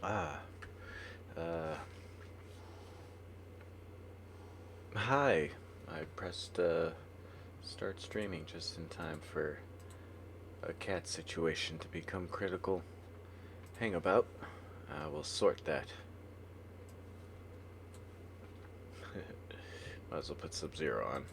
Ah, uh, hi. I pressed start streaming just in time for a cat situation to become critical. Hang about. We'll sort that. Might as well put Sub-Zero on.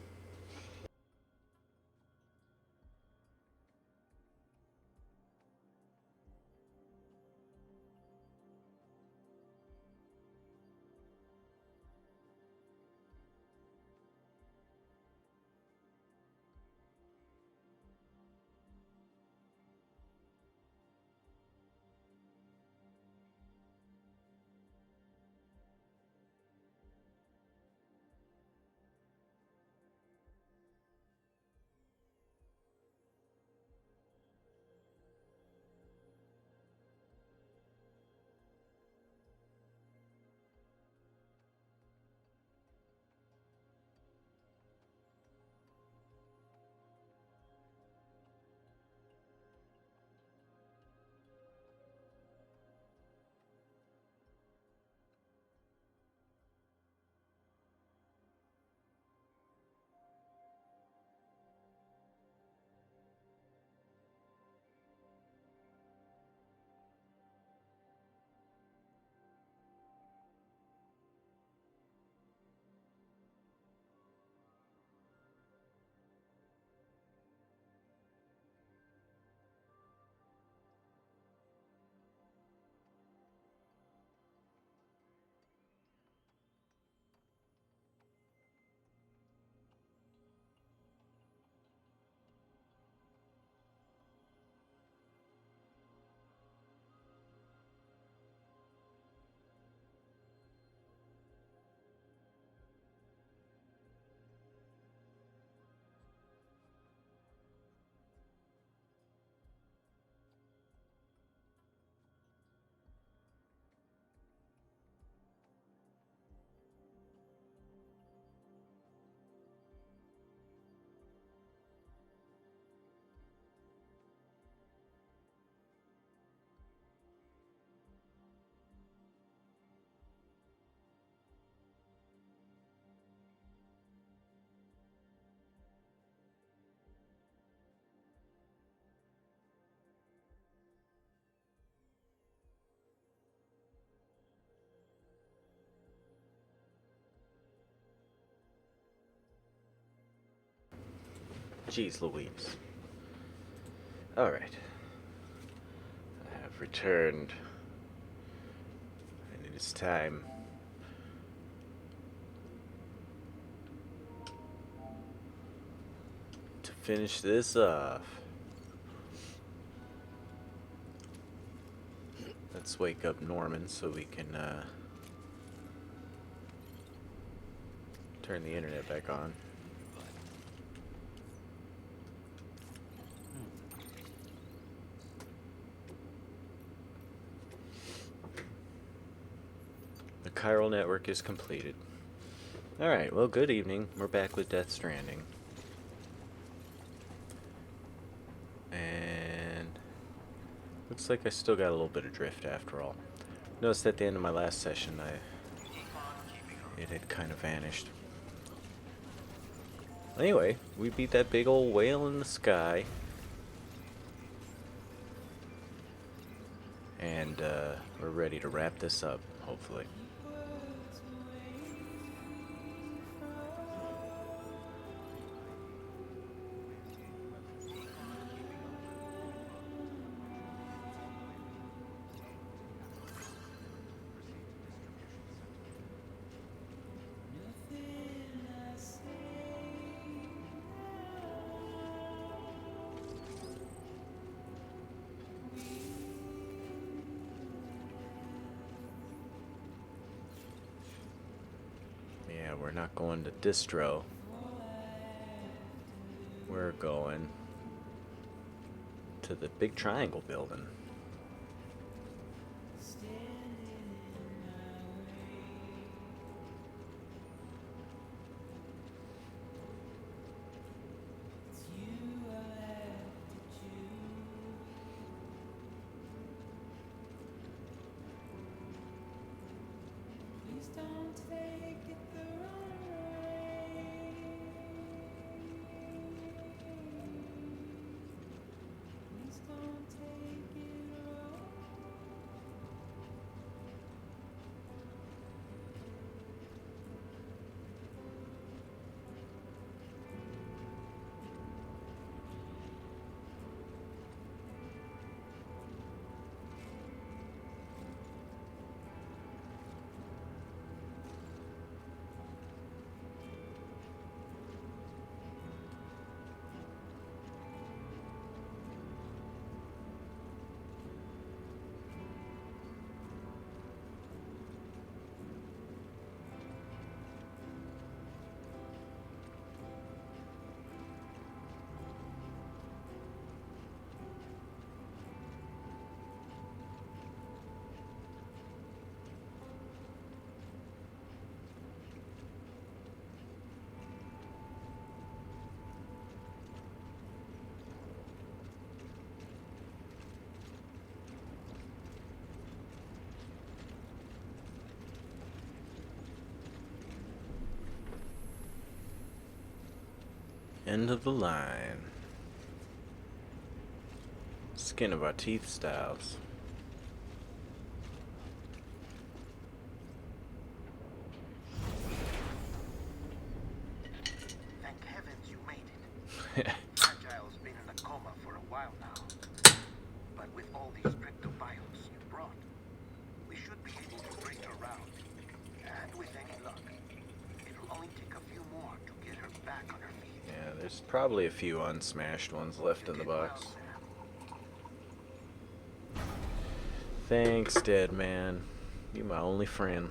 Jeez Louise. Alright. I have returned. And it is time to finish this off. Let's wake up Norman so we can turn the internet back on. The chiral network is completed. Alright, well, good evening. We're back with Death Stranding. And looks like I still got a little bit of drift after all. Noticed at the end of my last session, it had kind of vanished. Anyway, we beat that big old whale in the sky. And we're ready to wrap this up, hopefully. Yeah, we're not going to distro. We're going to the big triangle building. End of the line. Skin of our teeth styles. Thank heavens you made it. Agile's been in a coma for a while now. But with all these cryptobiotes you brought, we should be able to bring her round. And with any luck, it'll only take a few more to get her back on her feet. Yeah, there's probably a few unsmashed ones left in the box. Thanks, dead man. You're my only friend.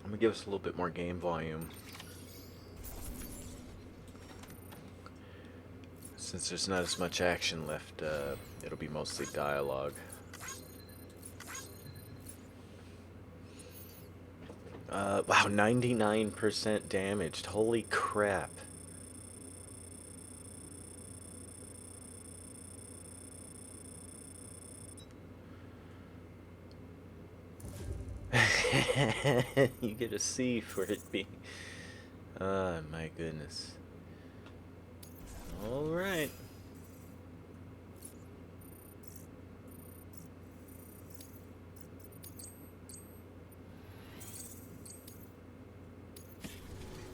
I'm gonna give us a little bit more game volume. Since there's not as much action left, it'll be mostly dialogue. Wow, 99% damaged. Holy crap. You get a C for it being... Oh, my goodness. Alright.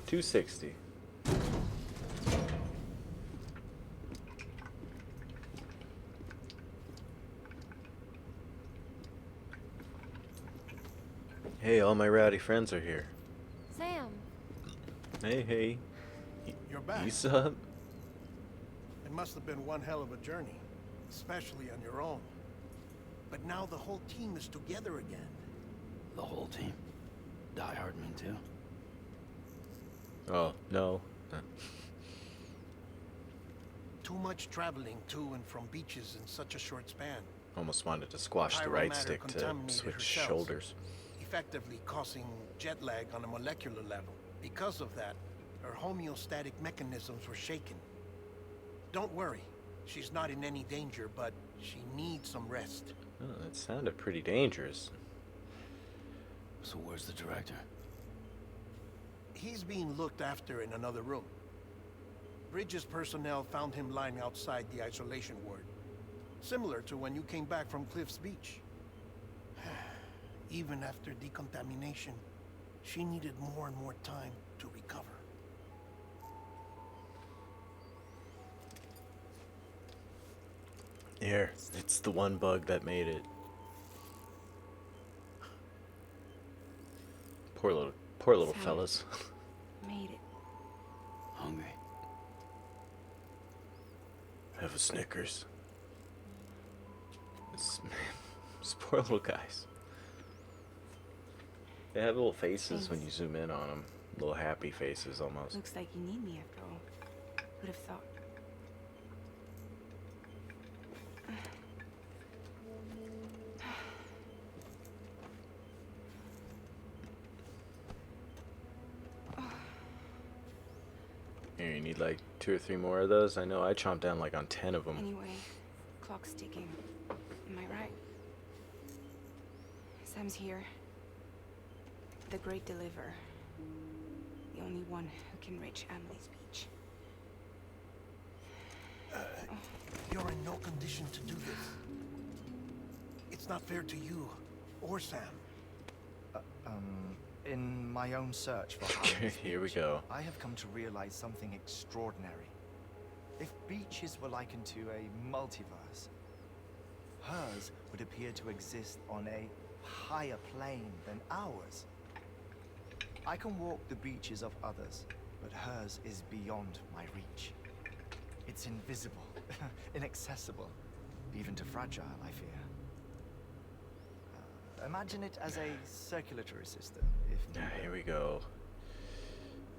$260. Hey, all my rowdy friends are here. Sam. Hey, hey. You're back. You sup? It must have been one hell of a journey, especially on your own. But now the whole team is together again. The whole team? Die Hardman too? Oh, no. Too much traveling to and from beaches in such a short span. Almost wanted to squash the right stick to switch shoulders. Effectively causing jet lag on a molecular level. Because of that, her homeostatic mechanisms were shaken. Don't worry, she's not in any danger, but she needs some rest. Oh, that sounded pretty dangerous. So where's the director? He's being looked after in another room. Bridges personnel found him lying outside the isolation ward. Similar to when you came back from Cliff's Beach. Even after decontamination, she needed more and more time to recover. Here, it's the one bug that made it. Poor little Sam. fellas. Made it. Hungry? Have a Snickers. This poor little guys. They have little faces when you zoom in on them. Little happy faces almost. Looks like you need me after all. Who'd have thought? Here, you need like 2 or 3 more of those. I know I chomped down like on 10 of them. Anyway, clock's ticking. Am I right? Sam's here. The great deliverer. The only one who can reach Amelie's Beach. You're in no condition to do this. It's not fair to you or Sam. In my own search for Here we go. I have come to realize something extraordinary. If beaches were likened to a multiverse, hers would appear to exist on a higher plane than ours. I can walk the beaches of others, but hers is beyond my reach. It's invisible, inaccessible, even to fragile, I fear. Imagine it as a circulatory system, if Here we go.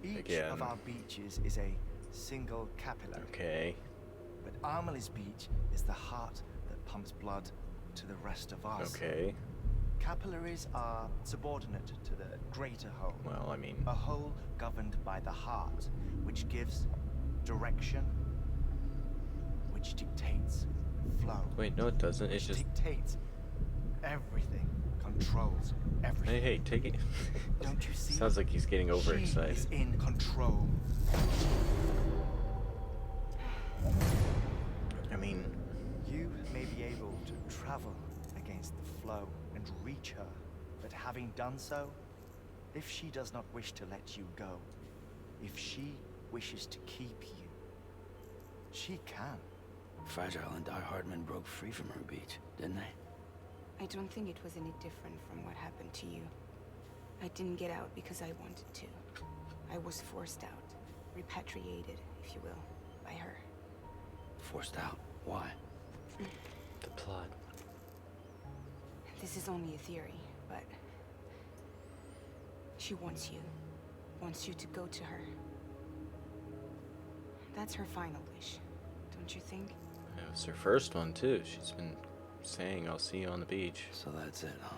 each Again. of our beaches is a single capillary. Okay. But Amelie's beach is the heart that pumps blood to the rest of us. Okay. Capillaries are subordinate to the greater whole. Well, I mean, A whole governed by the heart, which gives direction, which dictates flow. wait, no, it doesn't. It's Which just dictates everything controls everything. Hey, take it. Don't you see? Sounds like he's getting overexcited. She is in control. I mean, You may be able to travel against the flow and reach her, but having done so, if she does not wish to let you go, if she wishes to keep you, she can. Fragile and Die Hardman broke free from her beach, didn't they? I don't think it was any different from what happened to you. I didn't get out because I wanted to. I was forced out, repatriated, if you will, by her. Forced out. Why? the plot. This is only a theory, but she wants you to go to her. That's her final wish, don't you think? It was her first one, too. She's been saying, I'll see you on the beach. So that's it, huh?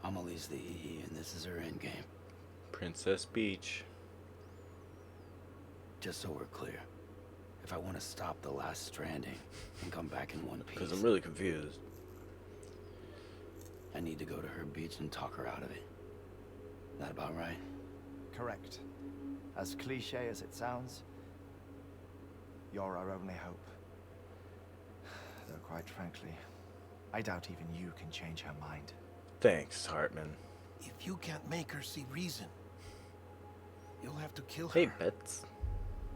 Amelie's the EE, and this is her endgame. Princess Beach. Just so we're clear, if I want to stop the last Stranding and come back in one piece, Because I'm really confused. I need to go to her beach and talk her out of it. That about right? Correct. As cliche as it sounds, you're our only hope. Though quite frankly, I doubt even you can change her mind. Thanks, Hartman. If you can't make her see reason, you'll have to kill her. Hey, Bets.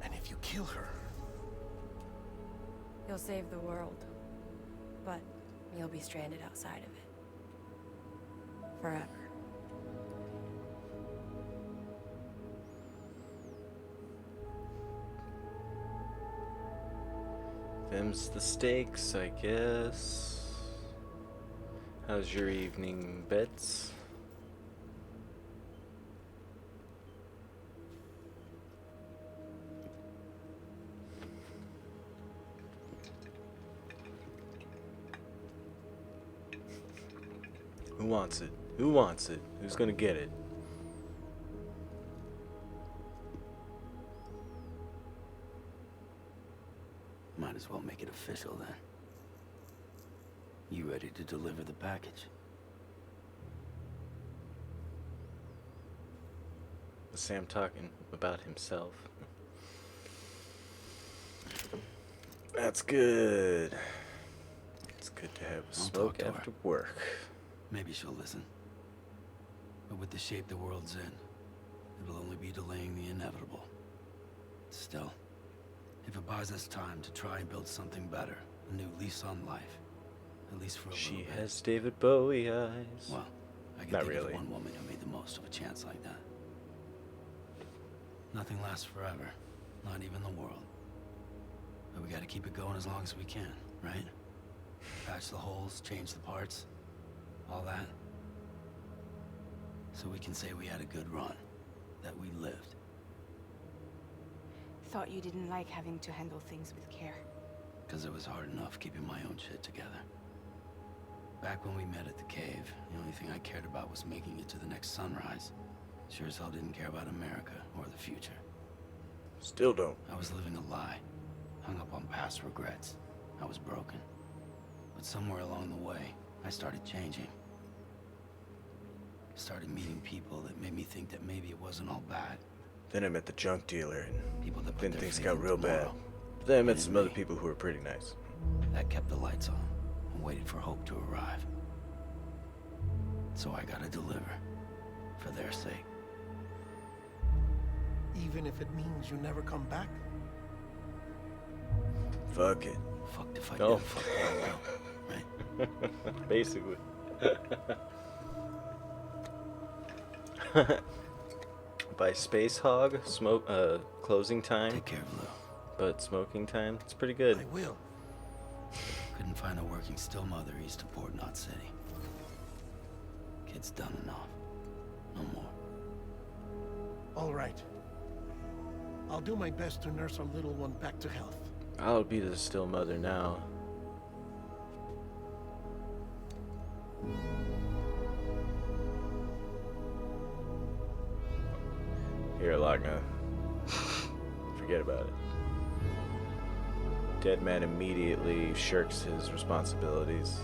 And if you kill her, You'll save the world, but you'll be stranded outside of it. Forever. Them's the stakes, I guess. How's your evening, Bets? Who wants it? Who wants it? Who's gonna get it? Might as well make it official then. You ready to deliver the package? Was Sam talking about himself? That's good. It's good to have a I'll smoke talk to her. after work. Maybe she'll listen. But with the shape the world's in, it'll only be delaying the inevitable. Still, if it buys us time to try and build something better, a new lease on life, at least for a She little bit. has David Bowie eyes. Well, I can Not think really. of one woman who made the most of a chance like that. Nothing lasts forever, not even the world. But we gotta keep it going as long as we can, right? Patch the holes, change the parts, all that. So we can say we had a good run, that we lived. Thought you didn't like having to handle things with care. Because it was hard enough keeping my own shit together. Back when we met at the cave, the only thing I cared about was making it to the next sunrise. Sure as hell didn't care about America or the future. Still don't. I was living a lie, hung up on past regrets. I was broken. But somewhere along the way, I started changing. Started meeting people that made me think that maybe it wasn't all bad. Then I met the junk dealer, and People that put then their things faith got in real bad. tomorrow. Then I met And some in other me. people who were pretty nice. That kept the lights on and waited for hope to arrive. So I gotta deliver, for their sake. even if it means you never come back? Fuck it. Fucked if I No. do, fucked if I will, right? Basically. By Space Hog, closing time, Take care of Lou. but smoking time. It's pretty good. I will. Couldn't find a working still mother east of Port Knot City. Kid's done enough. No more. All right. I'll do my best to nurse our little one back to health. I'll be the still mother now. Here, Lagna. Forget about it. Dead man immediately shirks his responsibilities.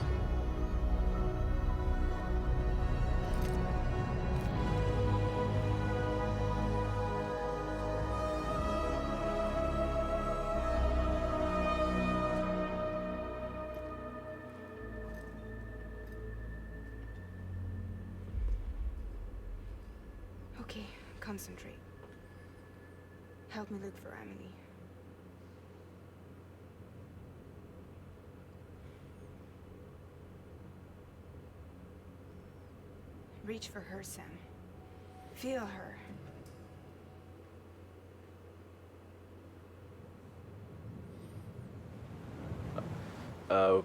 Okay, concentrate. Help me look for Emily. Reach for her, Sam. Feel her. I know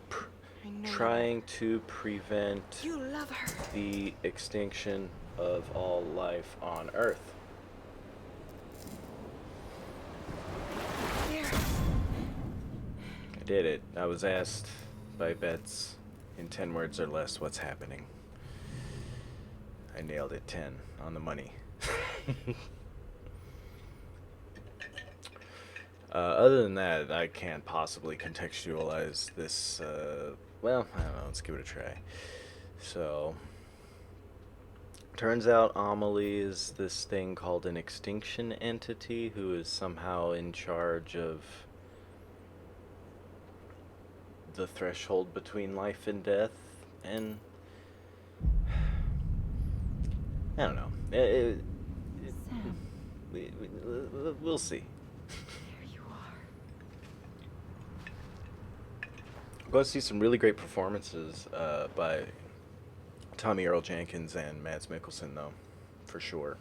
Trying to prevent you love her. the extinction of all life on Earth. There. I did it. I was asked by Bets in 10 words or less what's happening. I nailed it 10 on the money. Other than that, I can't possibly contextualize this. Well, I don't know. Let's give it a try. So, turns out Amelie is this thing called an extinction entity who is somehow in charge of the threshold between life and death. And I don't know. Sam, We'll see. there you are. I'm going to see some really great performances by Tommy Earl Jenkins and Mads Mikkelsen, though, for sure.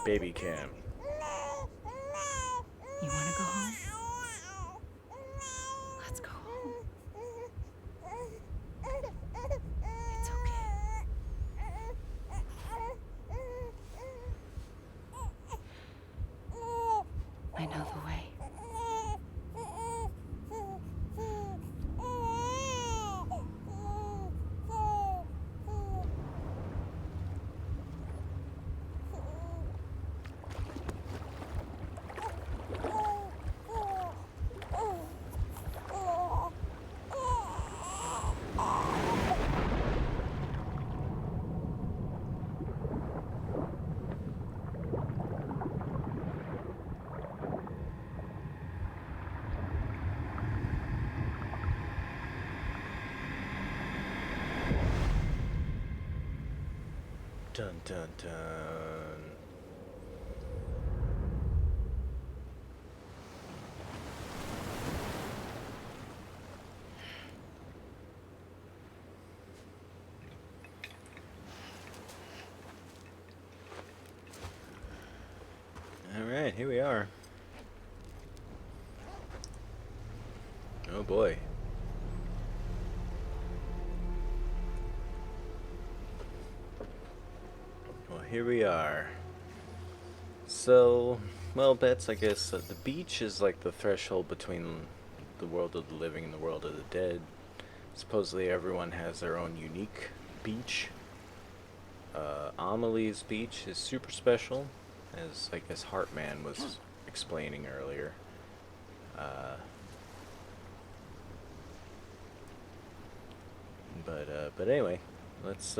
Baby cam. You want to go home? Let's go home. It's okay. I know the way. Dun dun dun. Alright, here we are. Oh boy. Well, here we are. So, well, Bets, I guess the beach is like the threshold between the world of the living and the world of the dead. Supposedly everyone has their own unique beach. Amelie's beach is super special, as I guess Heartman was explaining earlier. But anyway, let's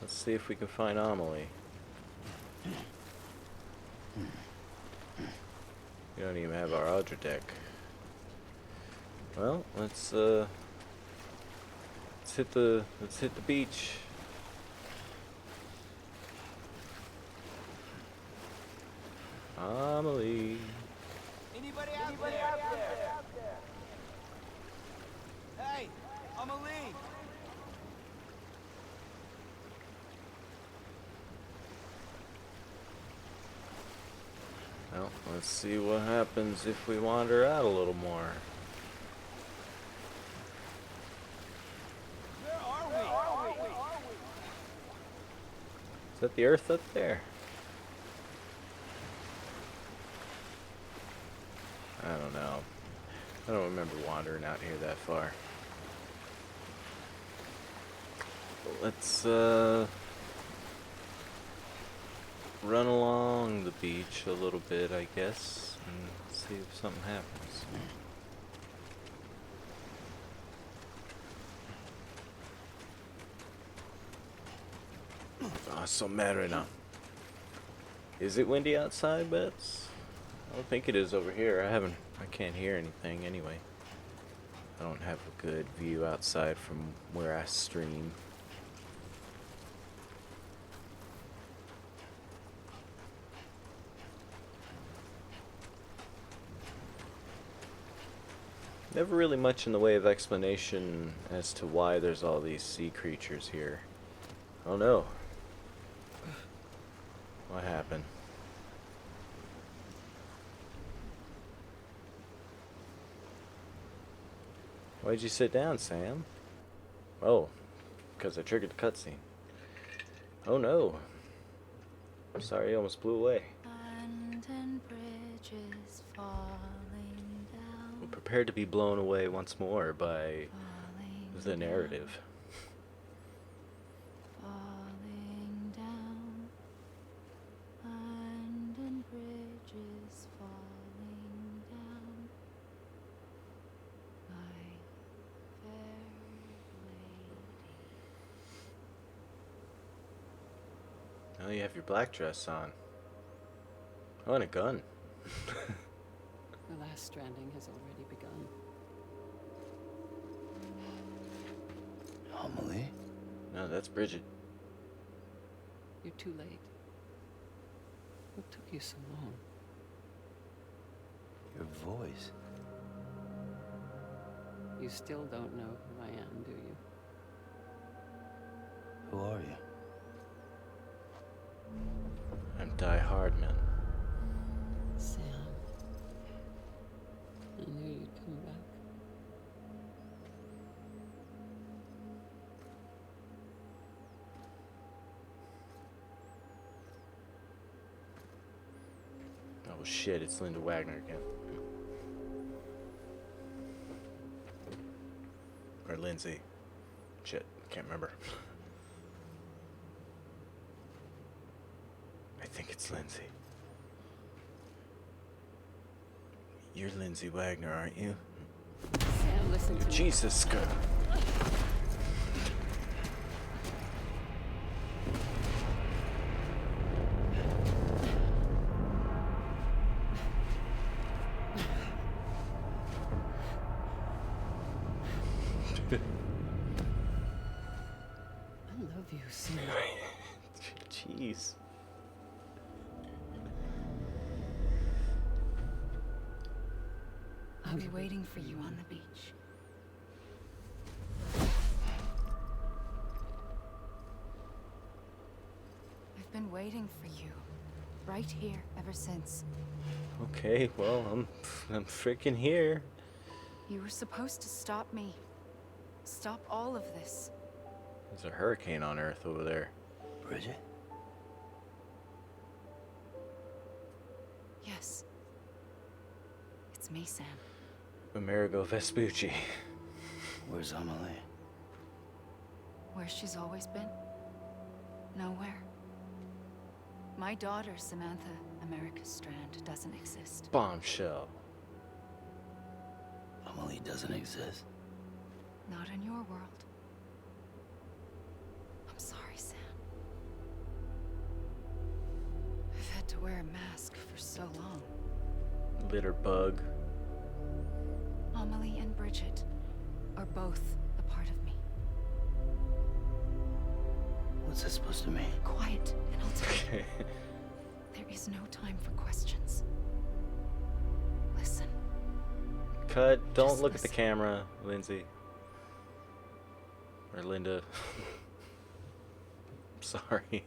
see if we can find Amelie. We don't even have our Audra deck. Well, let's hit the beach. Amelie. Anybody out there? Hey, Amelie! Well, let's see what happens if we wander out a little more. Where are we? Is that the Earth up there? I don't know. I don't remember wandering out here that far. Let's run along the beach a little bit, I guess, and see if something happens. so mad right now. Is it windy outside, Bets? I don't think it is over here. I can't hear anything anyway. I don't have a good view outside from where I stream. Never really much in the way of explanation as to why there's all these sea creatures here. Oh no. What happened? Why'd you sit down, Sam? Oh, because I triggered the cutscene. Oh no. I'm sorry, I almost blew away. London Bridge is falling We're down, prepared to be blown away once more by falling the narrative. falling down. London Bridge is falling down. My fair lady. Oh, you have your black dress on. Oh, and a gun. The last stranding has already begun. Amelie? No, that's Bridget. You're too late. What took you so long? Your voice. You still don't know who I am, do you? Who are you? I'm Die Hardman. Sam. I knew you'd come back. Oh shit, it's Linda Wagner again. Or Lindsay. Shit, can't remember. I think it's Lindsay. You're Lindsay Wagner, aren't you? Sam, listen to me. Jesus, girl. I love you, Sam. Jeez. I'll be waiting for you on the beach. I've been waiting for you, right here, ever since. Okay, well, I'm freaking here. You were supposed to stop me. Stop all of this. There's a hurricane on Earth over there. Bridget? Yes. It's me, Sam. Amerigo Vespucci. Where's Amelie? Where she's always been? Nowhere. My daughter, Samantha America Strand, doesn't exist. Bombshell. Amelie doesn't exist. Not in your world. I'm sorry, Sam. I've had to wear a mask for so long. Litter bug. Amelie and Bridget are both a part of me. What's that supposed to mean? Quiet, and I'll tell you. There is no time for questions. Listen. Cut. Don't Just look at the listen. camera, Lindsay. Or Linda. Sorry.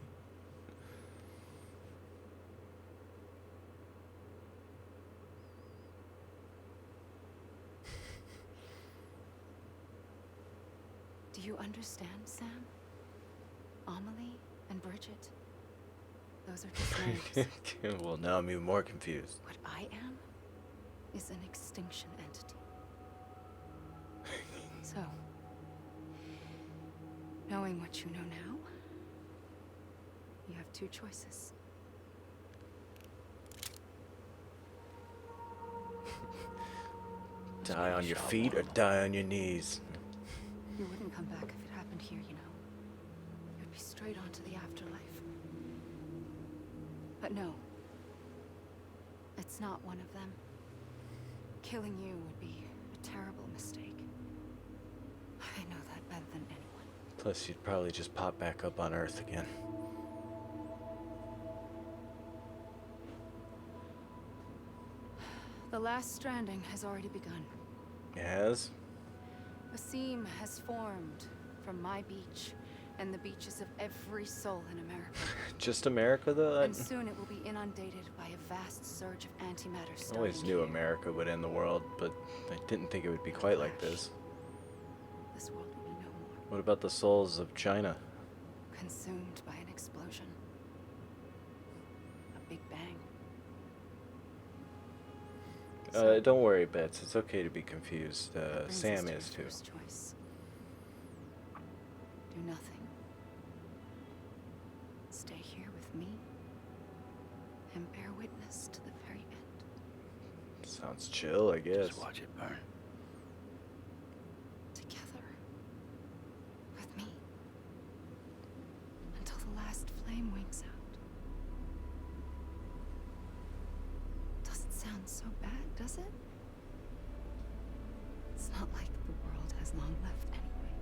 Do you understand, Sam? Amelie and Bridget? Those are just names. Well, now I'm even more confused. What I am is an extinction entity. So, knowing what you know now, you have two choices. Die on your feet or die on your knees. You wouldn't come back if it happened here, you know. You'd be straight on to the afterlife. no. It's not one of them. Killing you would be a terrible mistake. I know that better than anyone. Plus, you'd probably just pop back up on Earth again. The last stranding has already begun. Yes? A seam has formed from my beach and the beaches of every soul in America. Just America, though? And soon it will be inundated by a vast surge of antimatter I starting always knew here. America would end the world, but I didn't think it would be quite like this. This world will be no more. What about the souls of China? Consumed by an explosion. A big bang. Don't worry, Bets. It's okay to be confused. That brings Sam us to is your too. first choice. Do nothing. Stay here with me and bear witness to the very end. Sounds chill, I guess. Just watch it burn. Together. With me. Until the last flame winks out. Doesn't sound so bad, does it? It's not like the world has long left anyway.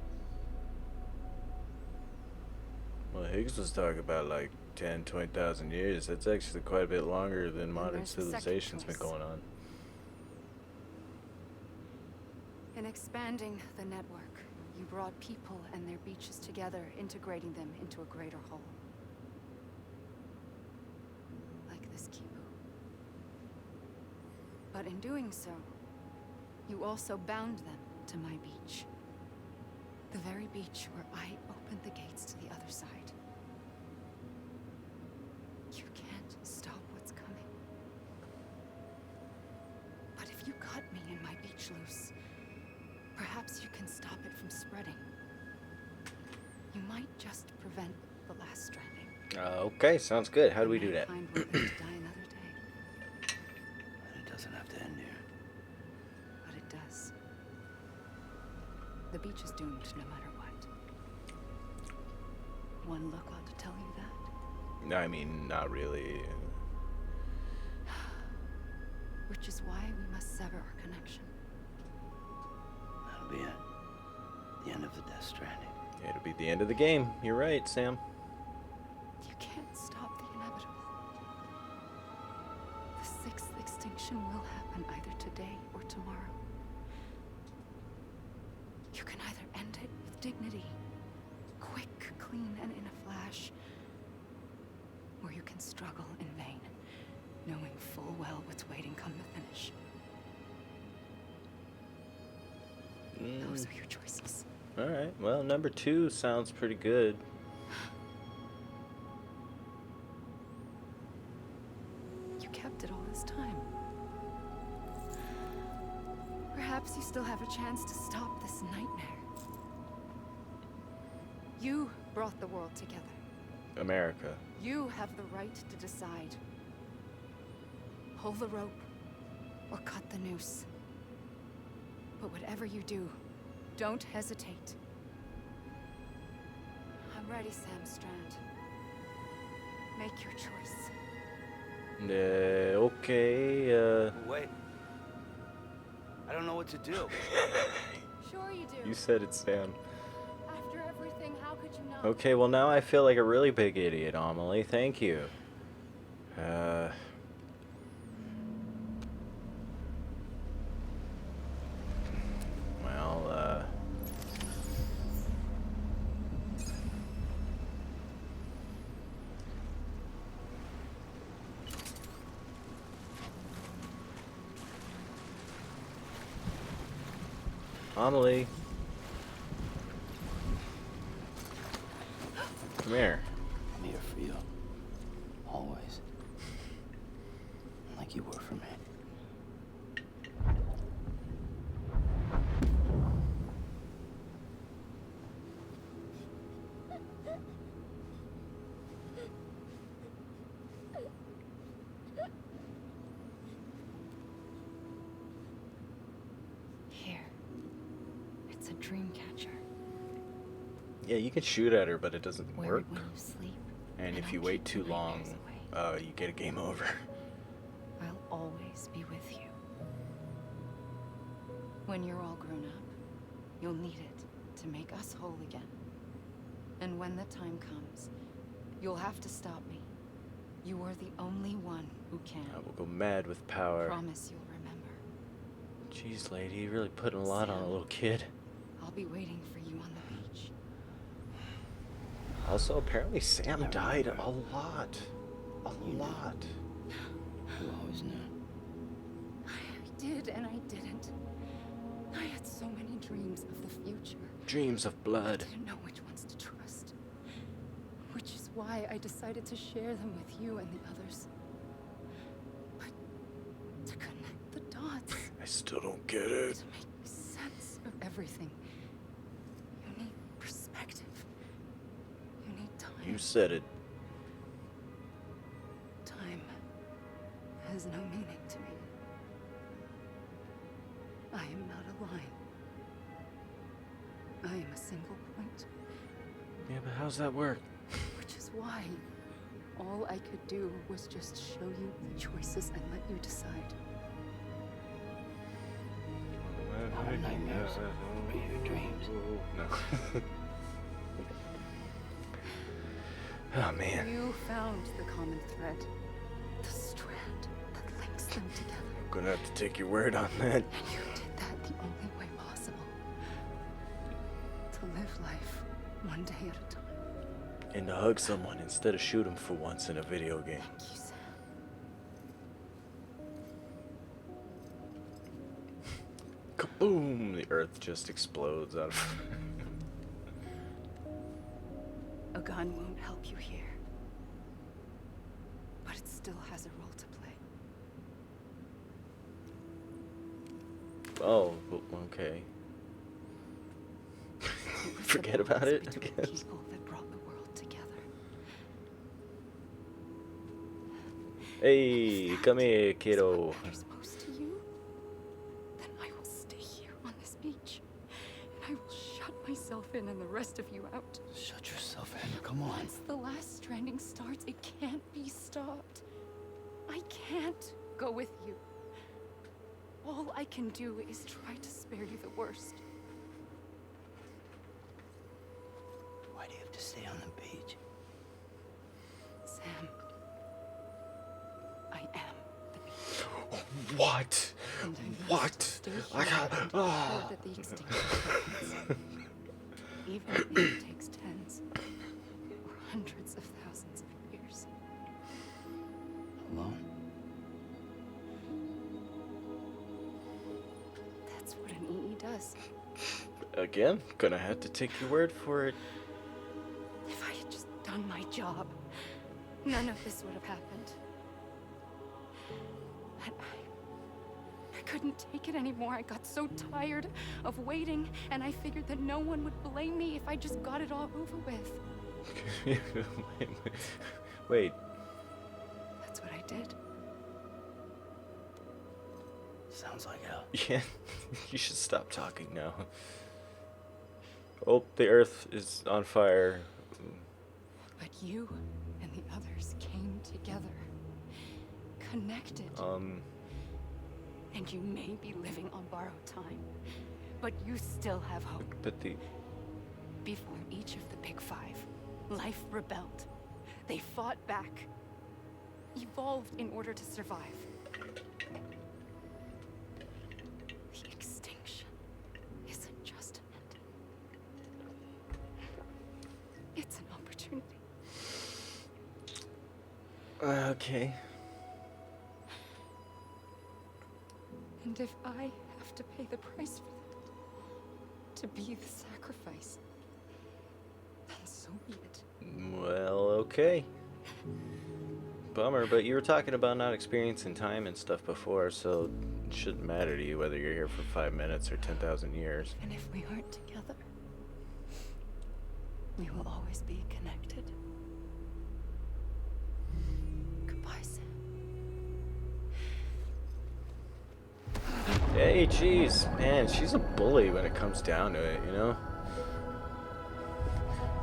Well, Higgs was talking about like 10, 20,000 years. That's actually quite a bit longer than modern there's the second civilization's been choice. going on. In expanding the network, you brought people and their beaches together, integrating them into a greater whole. Like this Kibu. But in doing so, you also bound them to my beach. The very beach where I opened the gates to the other side. You can't stop what's coming. But if you cut me and my beach loose, perhaps you can stop it from spreading. You might just prevent the last stranding. Okay, sounds good. How do we do that? Mankind will live to die another day, And it doesn't have to end here. but it does. The beach is doomed no matter what. One look ought to tell you that. No, I mean, not really. Which is why we must sever our connection. That'll be it. The end of the Death Stranding. It'll be the end of the game. You're right, Sam. You can't stop the inevitable. The sixth extinction will happen either today or tomorrow. You can either end it with dignity, quick, clean, and in a flash, or you can struggle in vain, knowing full well what's waiting come the finish. Those are your choices. Alright, well, number 2 sounds pretty good. You kept it all this time. Perhaps you still have a chance to stop this nightmare. You brought the world together. America. You have the right to decide. Pull the rope or cut the noose. But whatever you do, don't hesitate. I'm ready, Sam Strand. Make your choice. Okay, Wait. I don't know what to do. Sure you do. You said it, Sam. After everything, how could you not? Okay, well now I feel like a really big idiot, Amelie. Thank you. Well, Amelie. Come here. I'm here for you. Always. Like you were for me. Here. It's a dream catcher. Yeah, you can shoot at her, but it doesn't Wear work. it when you sleep. And if I'll you wait keep the too long, nightmares away. you get a game over. I'll always be with you. When you're all grown up, you'll need it to make us whole again. And when the time comes, you'll have to stop me. You are the only one who can. I will go mad with power. Promise you'll remember. Jeez, lady, you're really putting a lot on a little kid. I'll be waiting for you on the beach. Also, apparently Sam died a lot. A lot. You always knew. I did and I didn't. I had so many dreams of the future. Dreams of blood. I didn't know which ones to trust. Which is why I decided to share them with you and the others. But to connect the dots, I still don't get it. to make sense of everything, you need perspective. You need time. You said it. Time has no meaning to me. I am not a line. I am a single point. Yeah, but how's that work? Which is why all I could do was just show you the choices and let you decide. Our nightmares are your dreams. No. Oh man. You found the common thread, the strand that links them together. I'm gonna have to take your word on that. And you did that the only way possible. To live life one day at a time. And to hug someone instead of shoot them for once in a video game. Thank you, Sam. Kaboom! The earth just explodes out of. A gun won't help you here. But it still has a role to play. Oh, okay. It was the Forget about bonds it, I between guess. people that brought the world together. Hey, come here, Is kiddo. what matters most to you? Then I will stay here on this beach. And I will shut myself in and the rest of you out. Shut yourself in. Come on. Once the last stranding starts, it can't be stopped. I can't go with you. All I can do is try to spare you the worst. Why do you have to stay on the beach? Sam, I am the beach. What? And I must What? stay here I got. until Ah. that the extinction happens. Even if it takes tens or hundreds of thousands of years. Alone? That's what an EE does. Again, gonna have to take your word for it. If I had just done my job, none of this would have happened. But I couldn't take it anymore. I got so tired of waiting, and I figured that no one would blame me if I just got it all over with. Wait. That's what I did. Sounds like hell. Yeah, you should stop talking now. Oh, the earth is on fire. But you and the others came together, connected. And you may be living on borrowed time, but you still have hope. But the. Before each of the Big Five, life rebelled. They fought back, evolved in order to survive. The extinction isn't just an end. It's an opportunity. Okay. And if I have to pay the price for that, to be the sacrifice, then so be it. Well, okay. Bummer, but you were talking about not experiencing time and stuff before, so it shouldn't matter to you whether you're here for 5 minutes or 10,000 years. And if we aren't together, we will always be connected. Goodbye, Sam. Hey, jeez, man, she's a bully when it comes down to it, you know?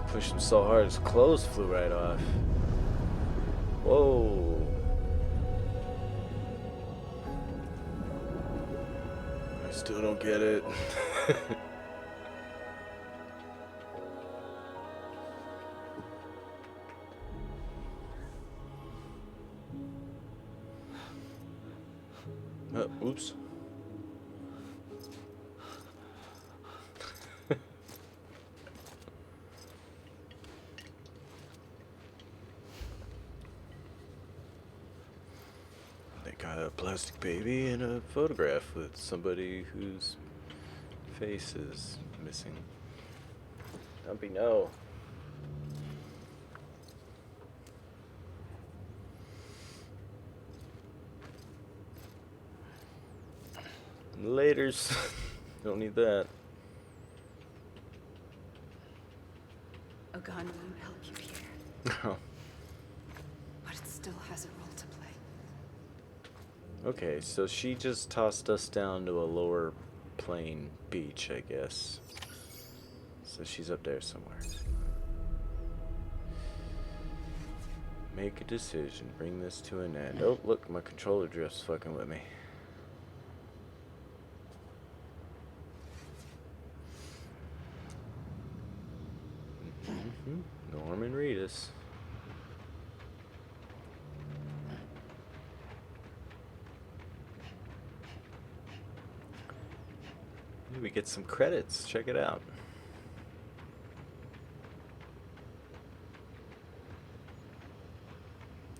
Pushed him so hard his clothes flew right off. Whoa. I still don't get it. Oops. They got a plastic baby and a photograph with somebody whose face is missing. Dumpy, no. Laters. Don't need that. A gun won't help you here, Oh. but it still has a role to play. Okay, so she just tossed us down to a lower plane beach, I guess. So she's up there somewhere. Make a decision. Bring this to an end. Oh, look, my controller drift's fucking with me. Norman Reedus. Maybe we get some credits. Check it out.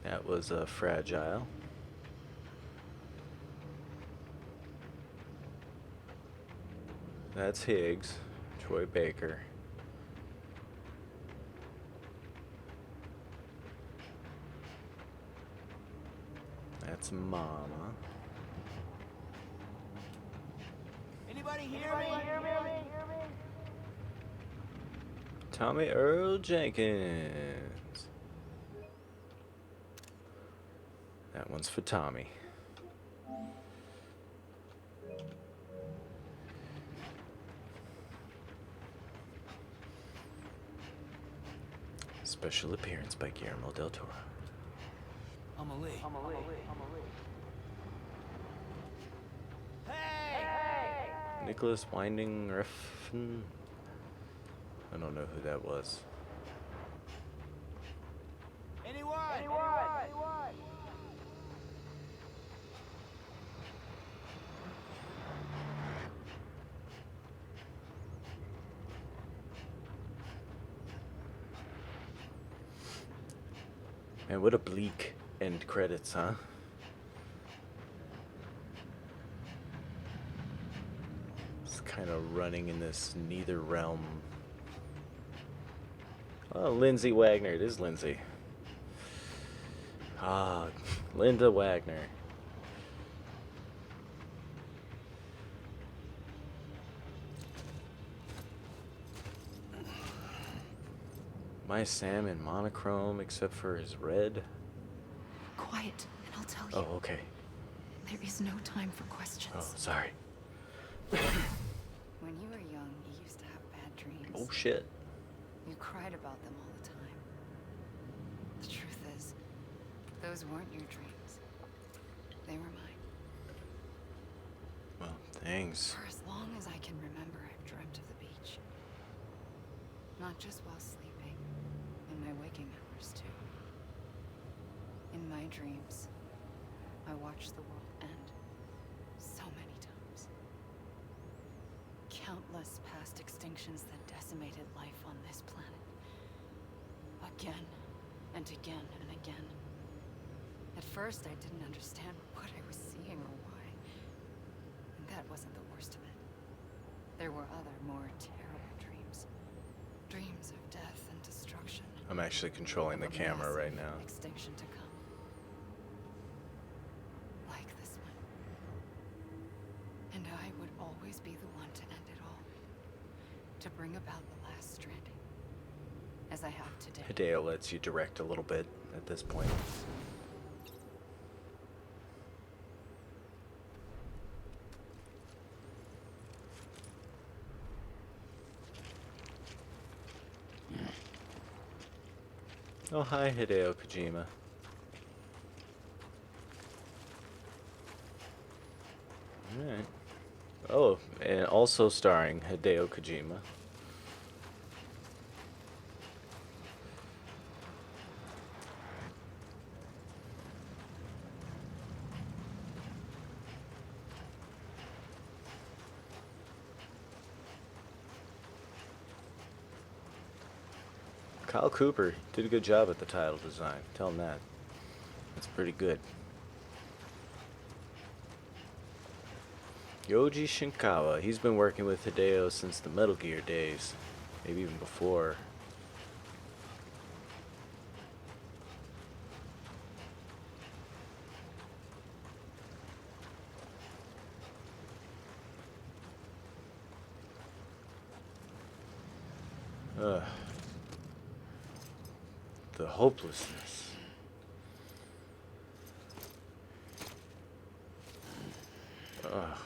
That was Fragile. That's Higgs, Troy Baker. That's Mama. Anybody hear me? Tommy Earl Jenkins. That one's for Tommy. Special appearance by Guillermo del Toro. Amelie. Nicholas Winding Refn. I don't know who that was. Anyone? Man, what a bleak end credits, huh? It's kind of running in this neither realm. Oh, Lindsay Wagner. It is Lindsay. Ah, Linda Wagner. My Sam in monochrome except for his red. Quiet, and I'll tell you. Oh, okay. There is no time for questions. Oh, sorry. When you were young, you used to have bad dreams. Oh, shit. You cried about them all the time. The truth is, those weren't your dreams. They were mine. Well, thanks. For as long as I can remember, I've dreamt of the beach. Not just while sleeping, in my waking hours too. In my dreams, I watched the world end so many times. Countless past extinctions that decimated life on this planet. Again and again and again. At first, I didn't understand what I was seeing or why. And that wasn't the worst of it. There were other, more terrible dreams. Dreams of death and destruction. I'm actually controlling the Of a camera right massive now. extinction to come. Like this one. And I would always be the one to end it all. To bring about the last stranding. As I have today. Hideo lets you direct a little bit at this point. Oh, hi, Hideo Kojima. also starring Hideo Kojima. Kyle Cooper did a good job at the title design. Tell him that. That's pretty good. Yoji Shinkawa. He's been working with Hideo since the Metal Gear days. Maybe even before. Ugh. The hopelessness. Ugh.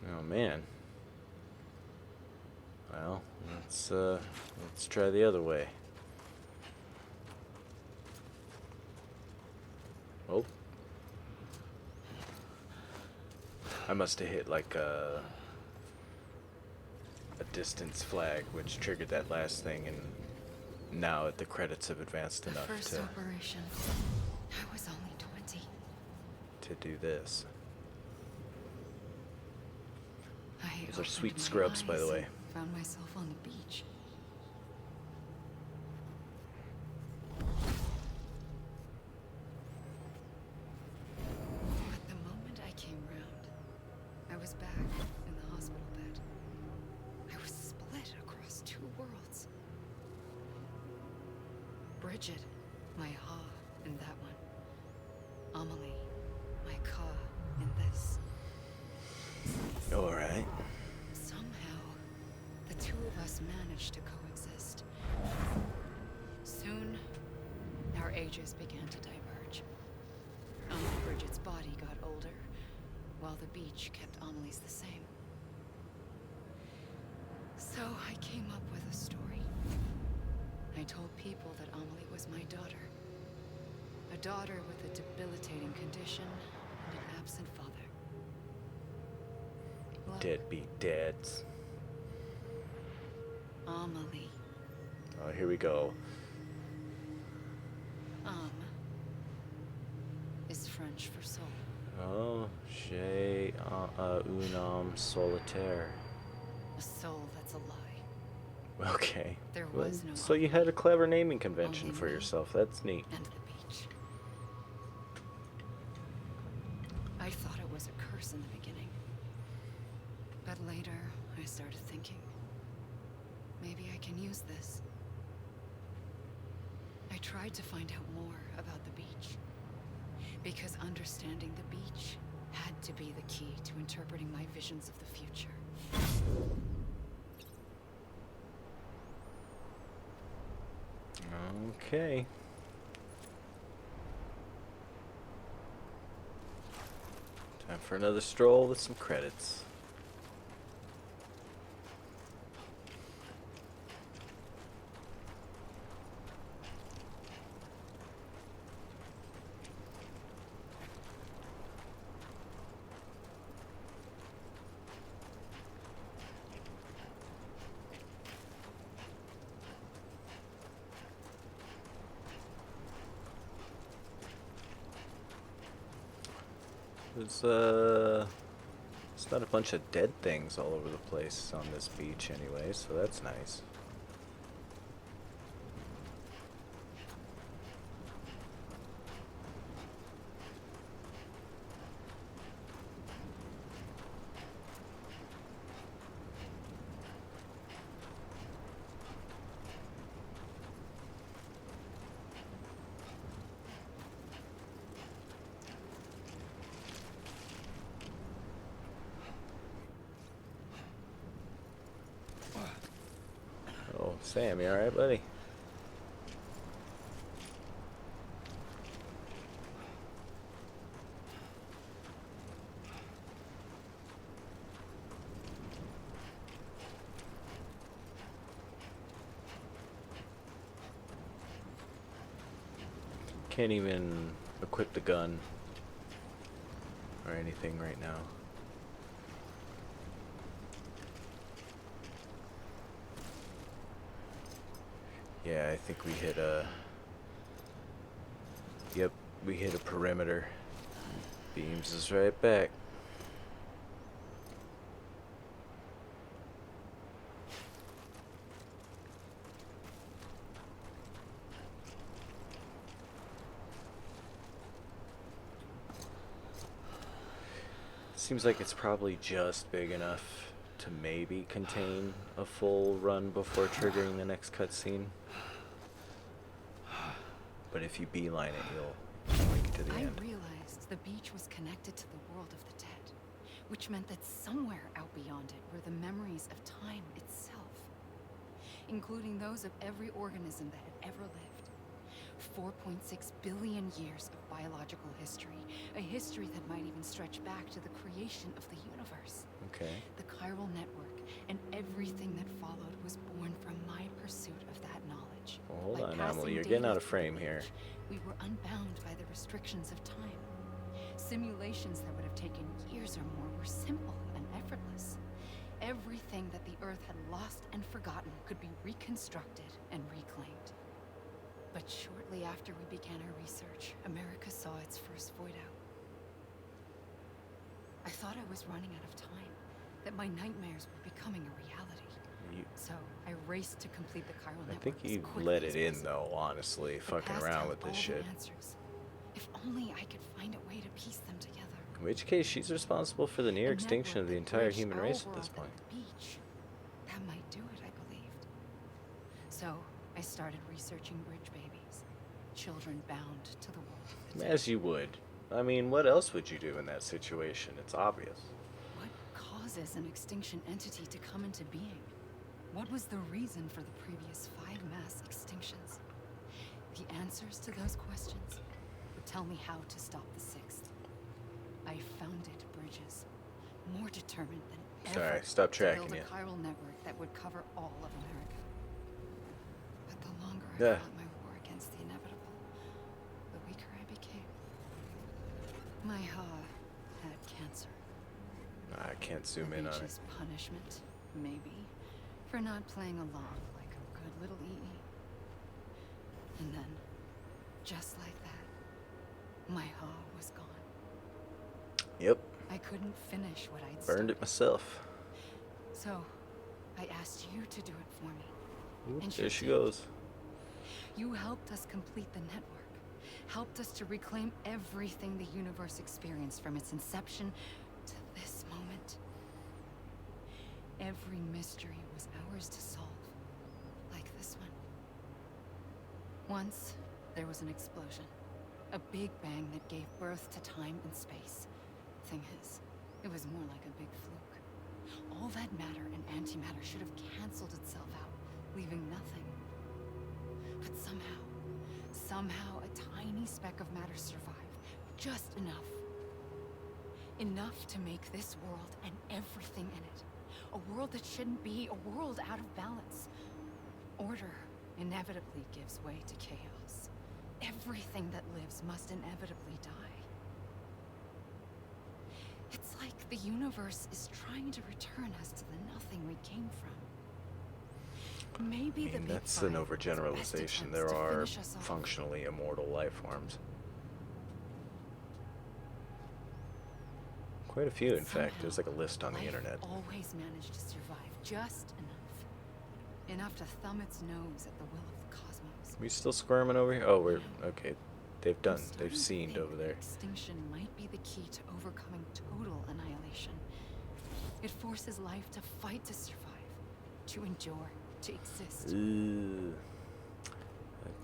Oh man. Well, let's try the other way. Oh. I must have hit like a distance flag, which triggered that last thing, and now the credits have advanced enough First operation. I was only 20. to do this. Those are opened sweet my scrubs, by the eyes way. and found myself on the beach. But the moment I came round, I was back in the hospital bed. I was split across two worlds. Bridget, my Ha in that one. Amelie, my Ka in this. Alright. Somehow, the two of us managed to coexist. Soon, our ages began to diverge. Only Bridget's body got older, while the beach kept Amelie's the same. So I came up with a story. I told people that Amelie was my daughter. A daughter with a debilitating condition and an absent father. Look, Deadbeat dads. Amelie. Oh, here we go. Is French for soul. Oh, j'ai un homme solitaire. A soul that's a lie. Okay. There Well, was no so you had a clever naming Only convention for me yourself. That's neat. and the beach. I thought it was a curse in the beginning. But later, I started thinking, maybe I can use this. I tried to find out more about the beach. Because understanding the beach had to be the key to interpreting my visions of the future. Okay. Time for another stroll with some credits. It's not a bunch of dead things all over the place on this beach anyway, so that's nice. Oh, Sam, you alright, buddy? Can't even equip the gun. or anything right now. Yeah, I think we hit a... Yep, we hit a perimeter. Beams us right back. Seems like it's probably just big enough to maybe contain a full run before triggering the next cutscene. But if you beeline it, you'll make it to the I end. realized the beach was connected to the world of the dead, which meant that somewhere out beyond it were the memories of time itself, including those of every organism that had ever lived. 4.6 billion years of biological history, a history that might even stretch back to the creation of the universe. Okay. The chiral network and everything that followed was born from my pursuit of that knowledge. Well, hold By on, passing Emily. You're data getting out of through frame the here. beach, we were unbound by the restrictions of time. Simulations that would have taken years or more were simple and effortless. Everything that the Earth had lost and forgotten could be reconstructed and reclaimed. But shortly after we began our research, America saw its first void out. I thought I was running out of time, that my nightmares were becoming a reality. So I raced to complete the chiral I network think as you quickly let as it in, possible. though, honestly. The Fucking past around held with this all the shit. answers. If only I could find a way to piece them together. In which case, she's responsible for the near A extinction of network the that entire bridged human our race at this world point. and the beach. That might do it, I believed. So I started researching bridge babies, children bound to the world of the dead. As you would. I mean, what else would you do in that situation? It's obvious. What causes an extinction entity to come into being? What was the reason for the previous 5 mass extinctions? The answers to those questions would tell me how to stop the 6th. I founded bridges, more determined than ever Sorry, stop to tracking build a you. chiral network that would cover all of America. But the longer I Yeah. fought my war against the inevitable, the weaker I became. My Ha had cancer. I can't zoom in on it. Beach's punishment, maybe, for not playing along like a good little EE. And then, just like that, my Ha was gone. Yep. I couldn't finish what I'd Burned it started. myself. So, I asked you to do it for me. Oop, And there you she did. goes. You helped us complete the network, helped us to reclaim everything the universe experienced from its inception to this moment. Every mystery was ours to solve, like this one. Once, there was an explosion. A big bang that gave birth to time and space. Thing is, it was more like a big fluke. All that matter and antimatter should have canceled itself out, leaving nothing. But somehow a tiny speck of matter survived. Just enough. Enough to make this world and everything in it. A world that shouldn't be, a world out of balance. Order inevitably gives way to chaos. Everything that lives must inevitably die. It's like the universe is trying to return us to the nothing we came from. Maybe I the mean, Big that's Five an was best overgeneralization. attempts There to are finish us off. functionally immortal life forms. Quite a few, in fact. There's like a list on the Life internet. always managed to survive just enough. Enough to thumb its nose at the will of the cosmos. We still squirming over here? Oh, we're... You know, Okay. They've I'm done. starting They've to seened think over that there. extinction might be the key to overcoming total annihilation. It forces life to fight to survive, to endure, to exist. Ooh.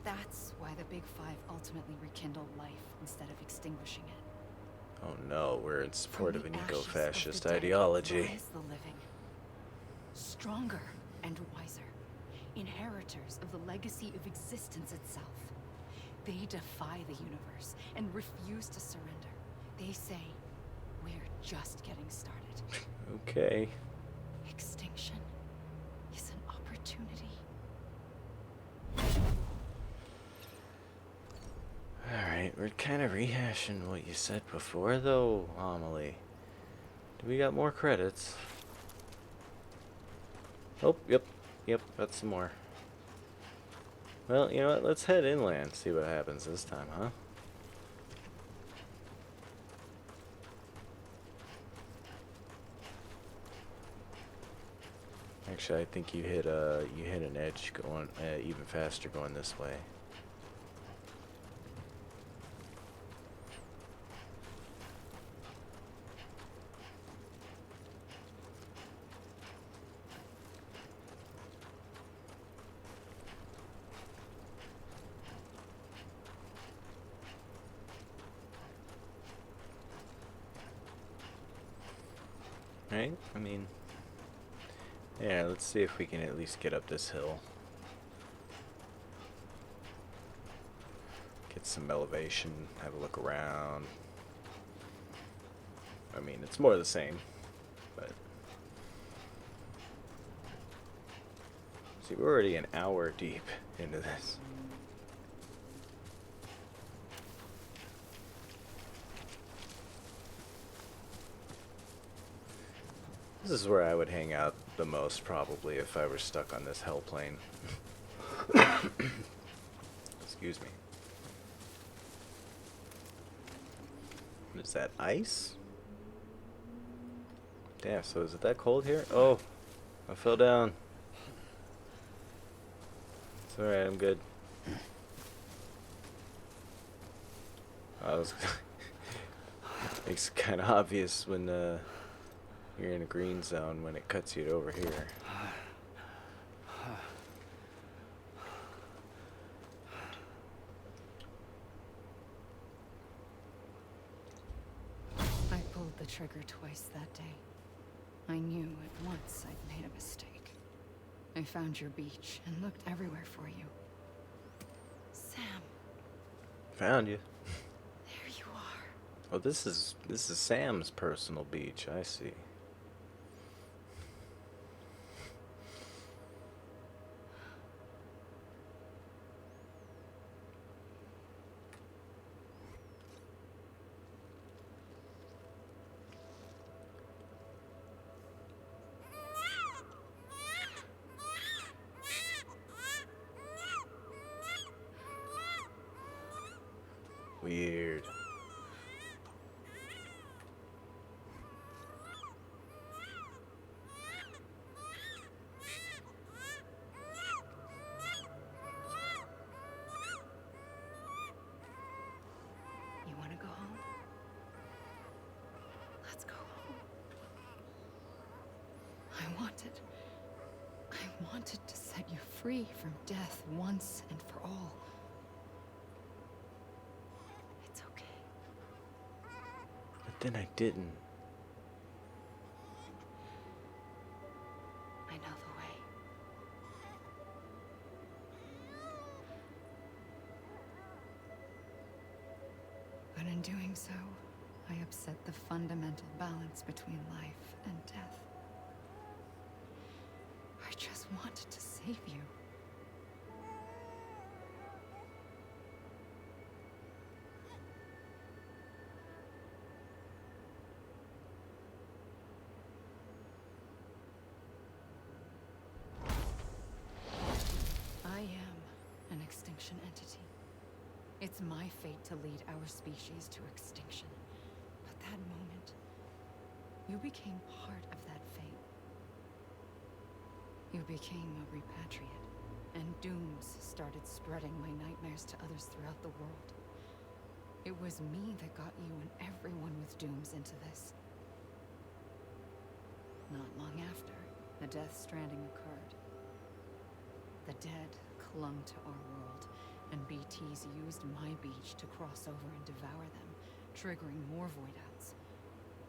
That's why the Big Five ultimately rekindled life instead of extinguishing it. Oh no, we're in support of From an the ashes eco-fascist of the dead ideology. rise the living, stronger and wiser, inheritors of the legacy of existence itself. They defy the universe and refuse to surrender. They say, we're just getting started. Okay. Extinction is an opportunity. Alright, We're kind of rehashing what you said before, though, Amelie. Do we got more credits? Oh, yep, got some more. Well, you know what? Let's head inland, see what happens this time, huh? Actually, I think you hit an edge going even faster going this way. Right? I mean, yeah, let's see if we can at least get up this hill. Get some elevation, have a look around. I mean, it's more of the same, but... See, we're already an hour deep into this. This is where I would hang out the most, probably, if I were stuck on this hell plane. Excuse me. What is that, ice? Damn, so is it that cold here? Oh, I fell down. It's alright, I'm good. I was... Makes it kind of obvious when you're in a green zone when it cuts you to over here. I pulled the trigger twice that day. I knew at once I'd made a mistake. I found your beach and looked everywhere for you. Sam, Found you. there you are. Oh, this is Sam's personal beach. I see. Weird. You want to go home? Let's go home. I wanted to set you free from death once and for all. It's okay. But then I didn't. I know the way. But in doing so, I upset the fundamental balance between life and death. I just wanted to save you. I am an extinction entity. It's my fate to lead our species to extinction. But that moment, you became part of that fate. You became a repatriate, and dooms started spreading my nightmares to others throughout the world. It was me that got you and everyone with dooms into this. Not long after, the Death Stranding occurred. The dead clung to our world, and BTs used my beach to cross over and devour them, triggering more void-outs.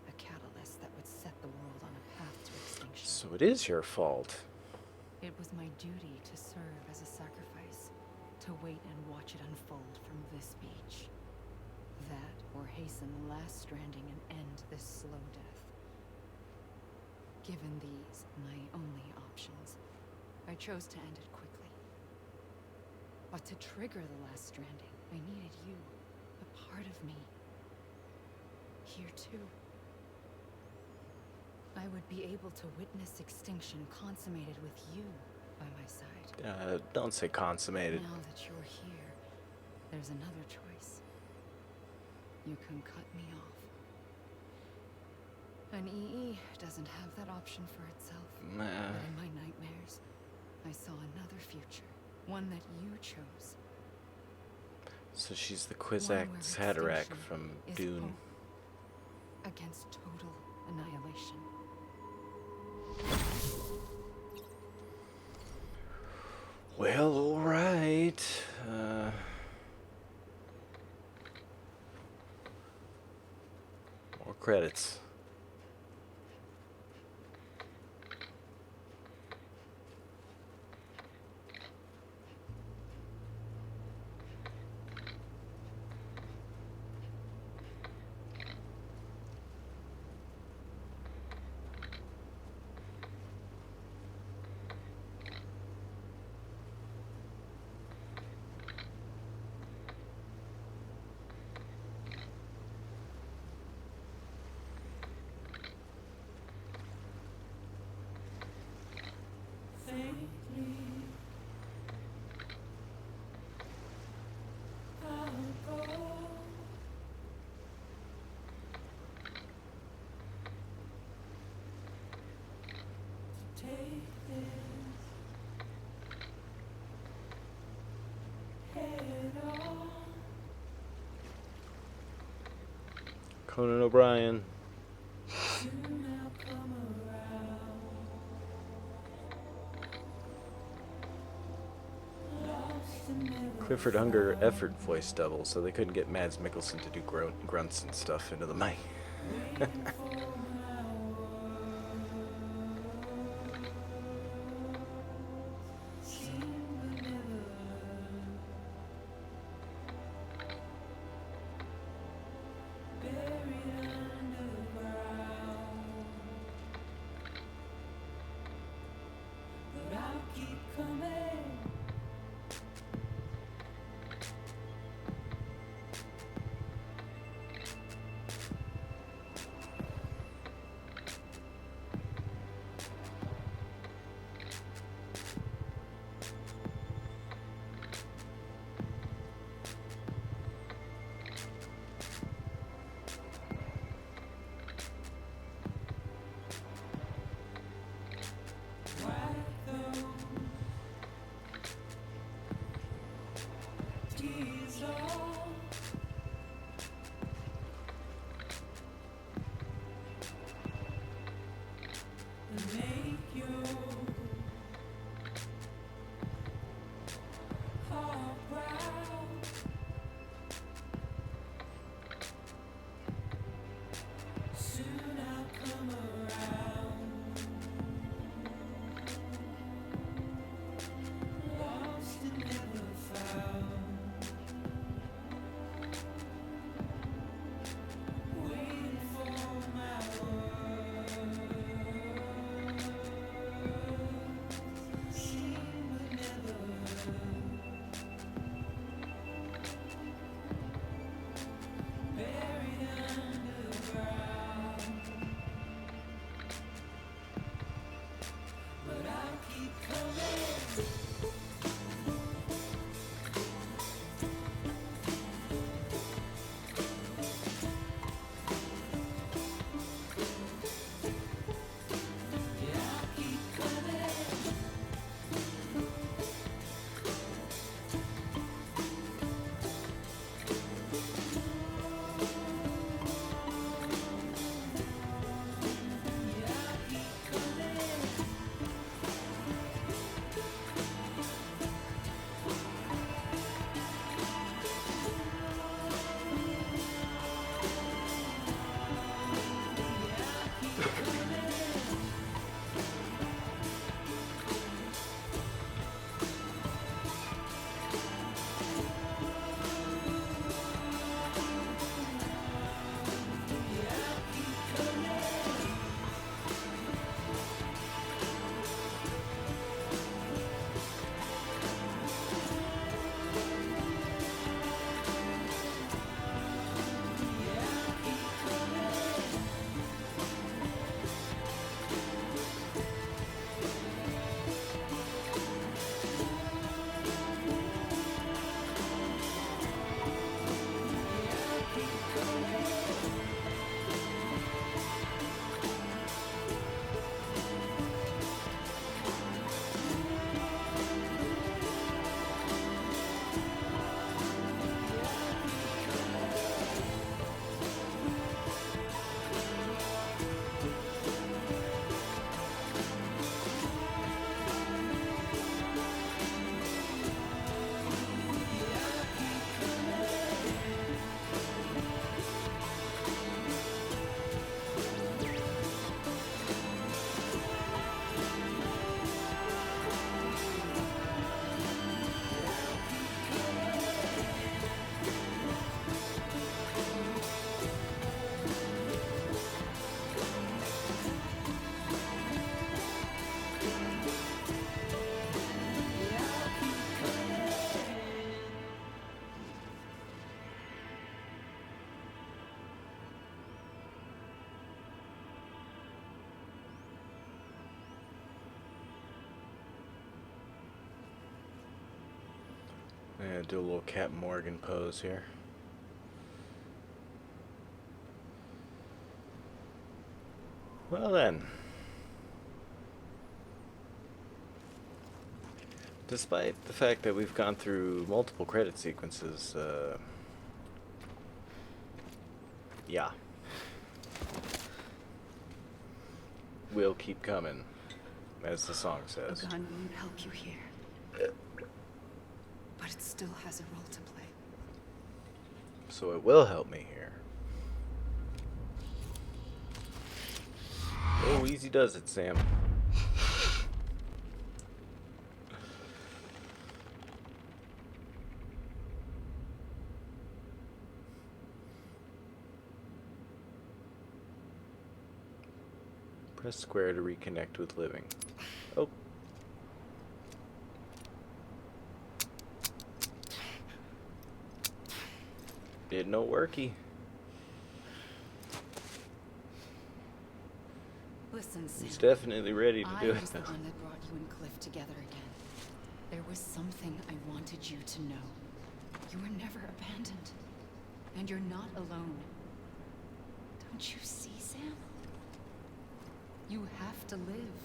A catalyst that would set the world on a path to extinction. So it is your fault. It was my duty to serve as a sacrifice, to wait and watch it unfold from this beach. That, or hasten the last stranding and end this slow death. Given these, my only options, I chose to end it quickly. But to trigger the last stranding, I needed you, a part part of me. Here too. I would be able to witness extinction consummated with you by my side. Don't say consummated. Now that you're here, there's another choice. You can cut me off. An EE doesn't have that option for itself. Nah. But in my nightmares, I saw another future. One that you chose. So she's the One where Kwisatz Haderach extinction from is Dune. hope against total annihilation. Well, alright. More credits. Conan O'Brien. Clifford Unger effort voice double, so they couldn't get Mads Mikkelsen to do grunts and stuff into the mic. And do a little Cat Morgan pose here. Well then. Despite the fact that we've gone through multiple credit sequences, yeah. We'll keep coming, as the song A says. gun won't help you here. But it still has a role to play. So it will help me here. Oh, easy does it, Sam. Press square to reconnect with living. Oh. Did no worky. Listen, Sam. He's definitely ready to I do it. was the one that brought you and Cliff together again. There was something I wanted you to know. You were never abandoned. And you're not alone. Don't you see, Sam? You have to live.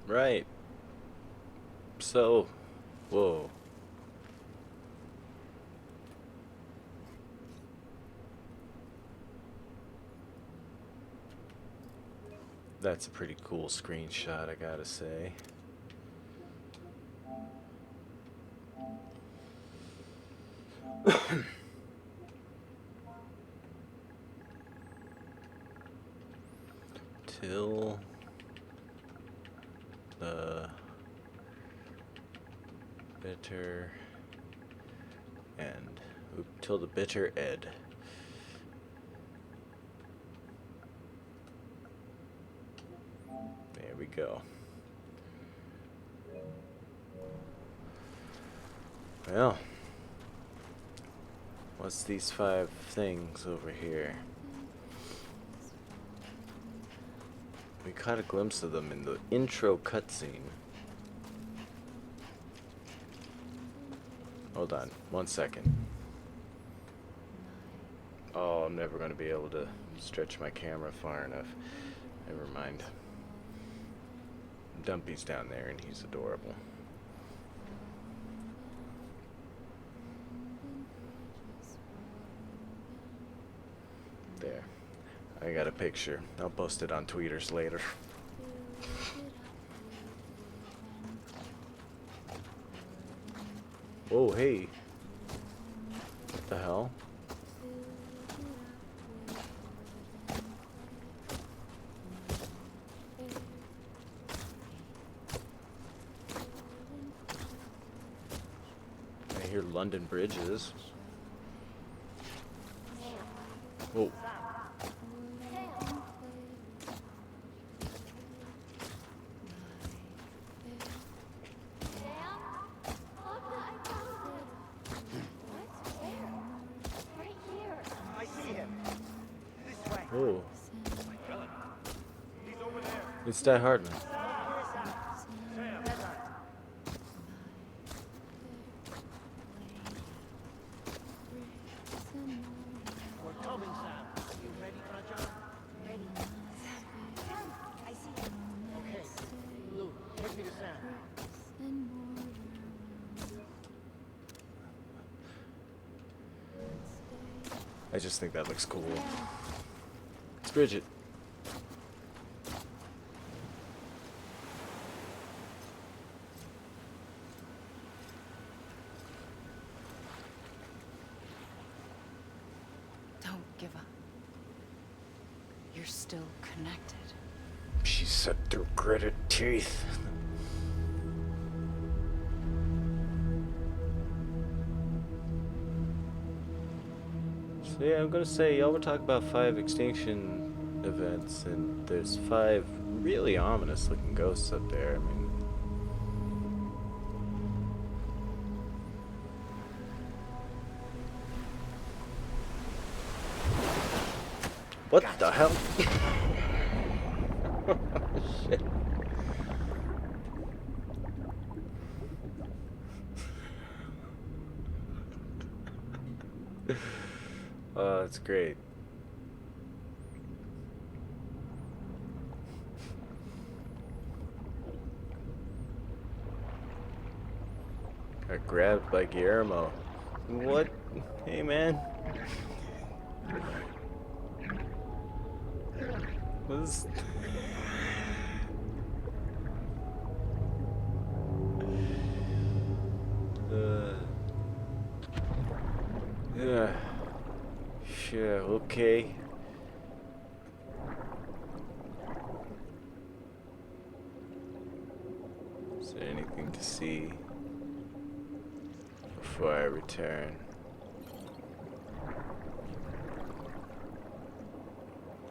Right. So, whoa. That's a pretty cool screenshot, I gotta say. Till the bitter end. Till the bitter ed. There we go. Well, what's these 5 things over here? We caught a glimpse of them in the intro cutscene. Hold on, 1 second. Oh, I'm never going to be able to stretch my camera far enough. Never mind. Dumpy's down there and he's adorable. There. I got a picture. I'll post it on tweeters later. Oh, hey. What the hell? I hear London Bridges. Oh. I see him. This way. Oh. He's over there. It's Die Hardman. We're coming, Sam. You ready for a jump? Ready. Sam, I see him. Okay. Lou, take me to Sam. I just think that looks cool. It's Bridget. Don't give up. You're still connected. She said through gritted teeth. So yeah, I'm gonna say y'all were talking about 5 extinction events, and there's 5 really ominous looking ghosts up there. I mean, what the hell? Shit. Oh, that's great. Got grabbed by Guillermo. What? Hey, man. What is... Uh... Yeah. Sure, okay. Is there anything to see before I return?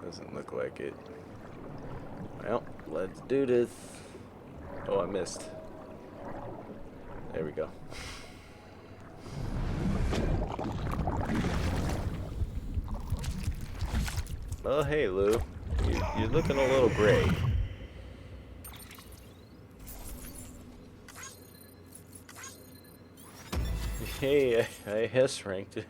Doesn't look like it. Well, let's do this. Oh, I missed. There we go. Oh, hey, Lou. You're looking a little gray. Hey, I S-ranked it.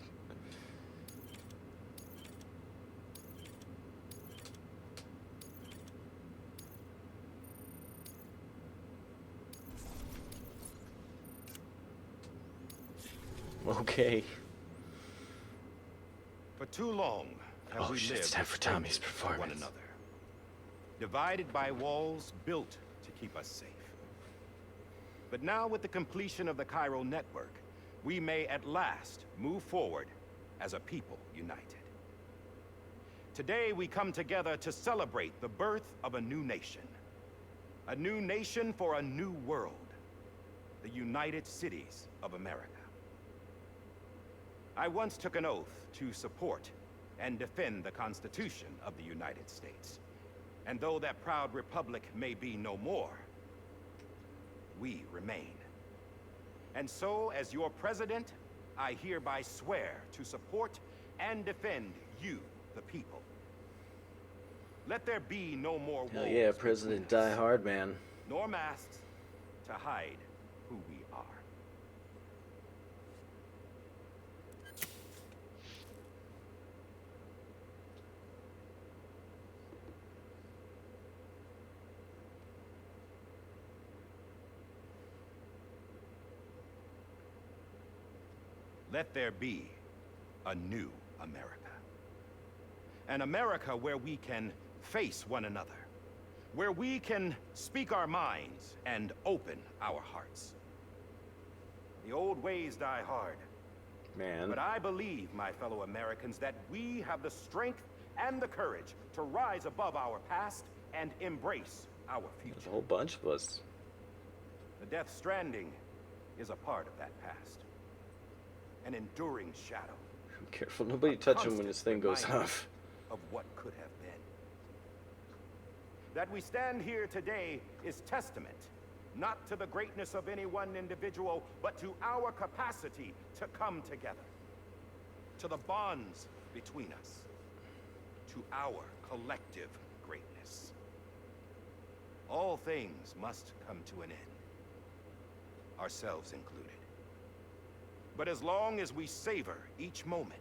Okay. For too long have Oh we shit, lived it's time as for Tommy's strangers to one performance. another, divided by walls built to keep us safe. But now, with the completion of the Chiral network, we may at last move forward as a people united. Today, we come together to celebrate the birth of a new nation. A new nation for a new world. The United Cities of America. I once took an oath to support and defend the Constitution of the United States. And though that proud republic may be no more, we remain. And so, as your president, I hereby swear to support and defend you, the people. Let there be no more walls. Hell yeah, President between us, Die Hard, man. nor masks to hide who we are. Let there be a new America. An America where we can face one another. Where we can speak our minds and open our hearts. The old ways die hard. Man. But I believe, my fellow Americans, that we have the strength and the courage to rise above our past and embrace our future. There's a whole bunch of us. The Death Stranding is a part of that past. An enduring shadow. Careful, nobody touch him when this thing goes off. Of what could have been. That we stand here today is testament, not to the greatness of any one individual, but to our capacity to come together. To the bonds between us. To our collective greatness. All things must come to an end. Ourselves included. But as long as we savor each moment,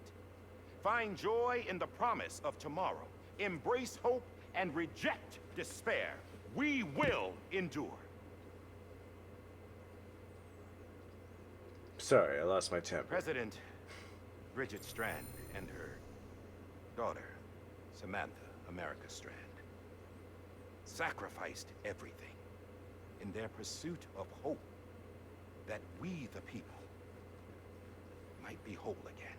find joy in the promise of tomorrow, embrace hope, and reject despair, we will endure. Sorry, I lost my temper. President Bridget Strand and her daughter, Samantha America Strand, sacrificed everything in their pursuit of hope that we, the people, might be whole again.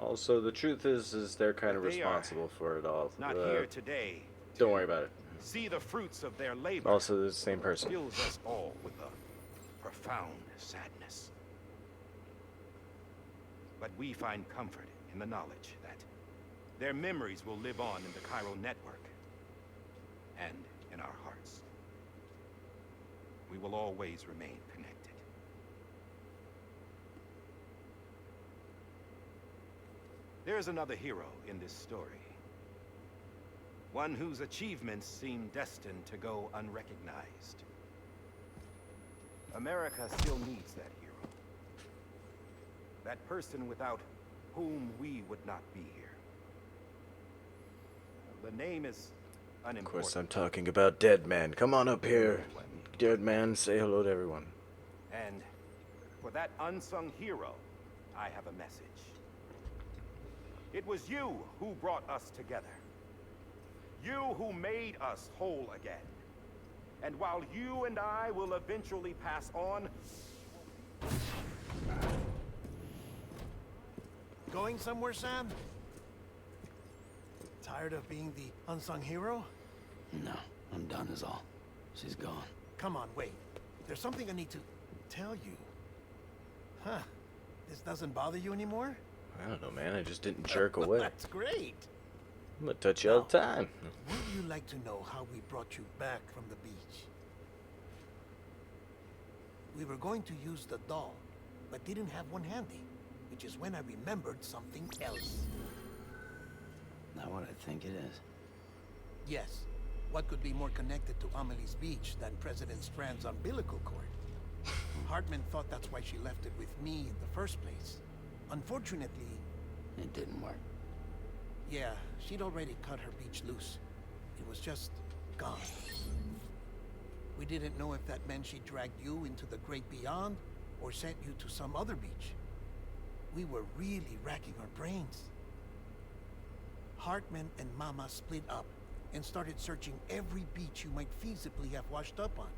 Also, the truth is they're kind of But they responsible for it all. Not here today. Don't worry about it. See the fruits of their labor. Also, they're the same person. Fills us all with a profound sadness. But we find comfort in the knowledge that their memories will live on in the Chiral network and in our hearts. We will always remain connected. There's another hero in this story. One whose achievements seem destined to go unrecognized. America still needs that hero. That person without whom we would not be here. The name is Of unimportant. course, I'm talking about Dead Man. Come on up here. Dead Man, say hello to everyone. And for that unsung hero, I have a message. It was you who brought us together. You who made us whole again. And while you and I will eventually pass on, Going somewhere, Sam? Tired of being the unsung hero? No, I'm done is all. She's gone. Come on, wait. There's something I need to tell you. Huh. This doesn't bother you anymore? I don't know, man. I just didn't jerk away. That's great. I'm gonna touch you all the time. Would you like to know how we brought you back from the beach? We were going to use the doll, but didn't have one handy, which is when I remembered something else. Not what I think it is. Yes. What could be more connected to Amelie's beach than President Strand's umbilical cord? Hartman thought that's why she left it with me in the first place. Unfortunately... It didn't work. Yeah, she'd already cut her beach loose. It was just gone. We didn't know if that meant she dragged you into the great beyond, or sent you to some other beach. We were really racking our brains. Hartman and Mama split up and started searching every beach you might feasibly have washed up on.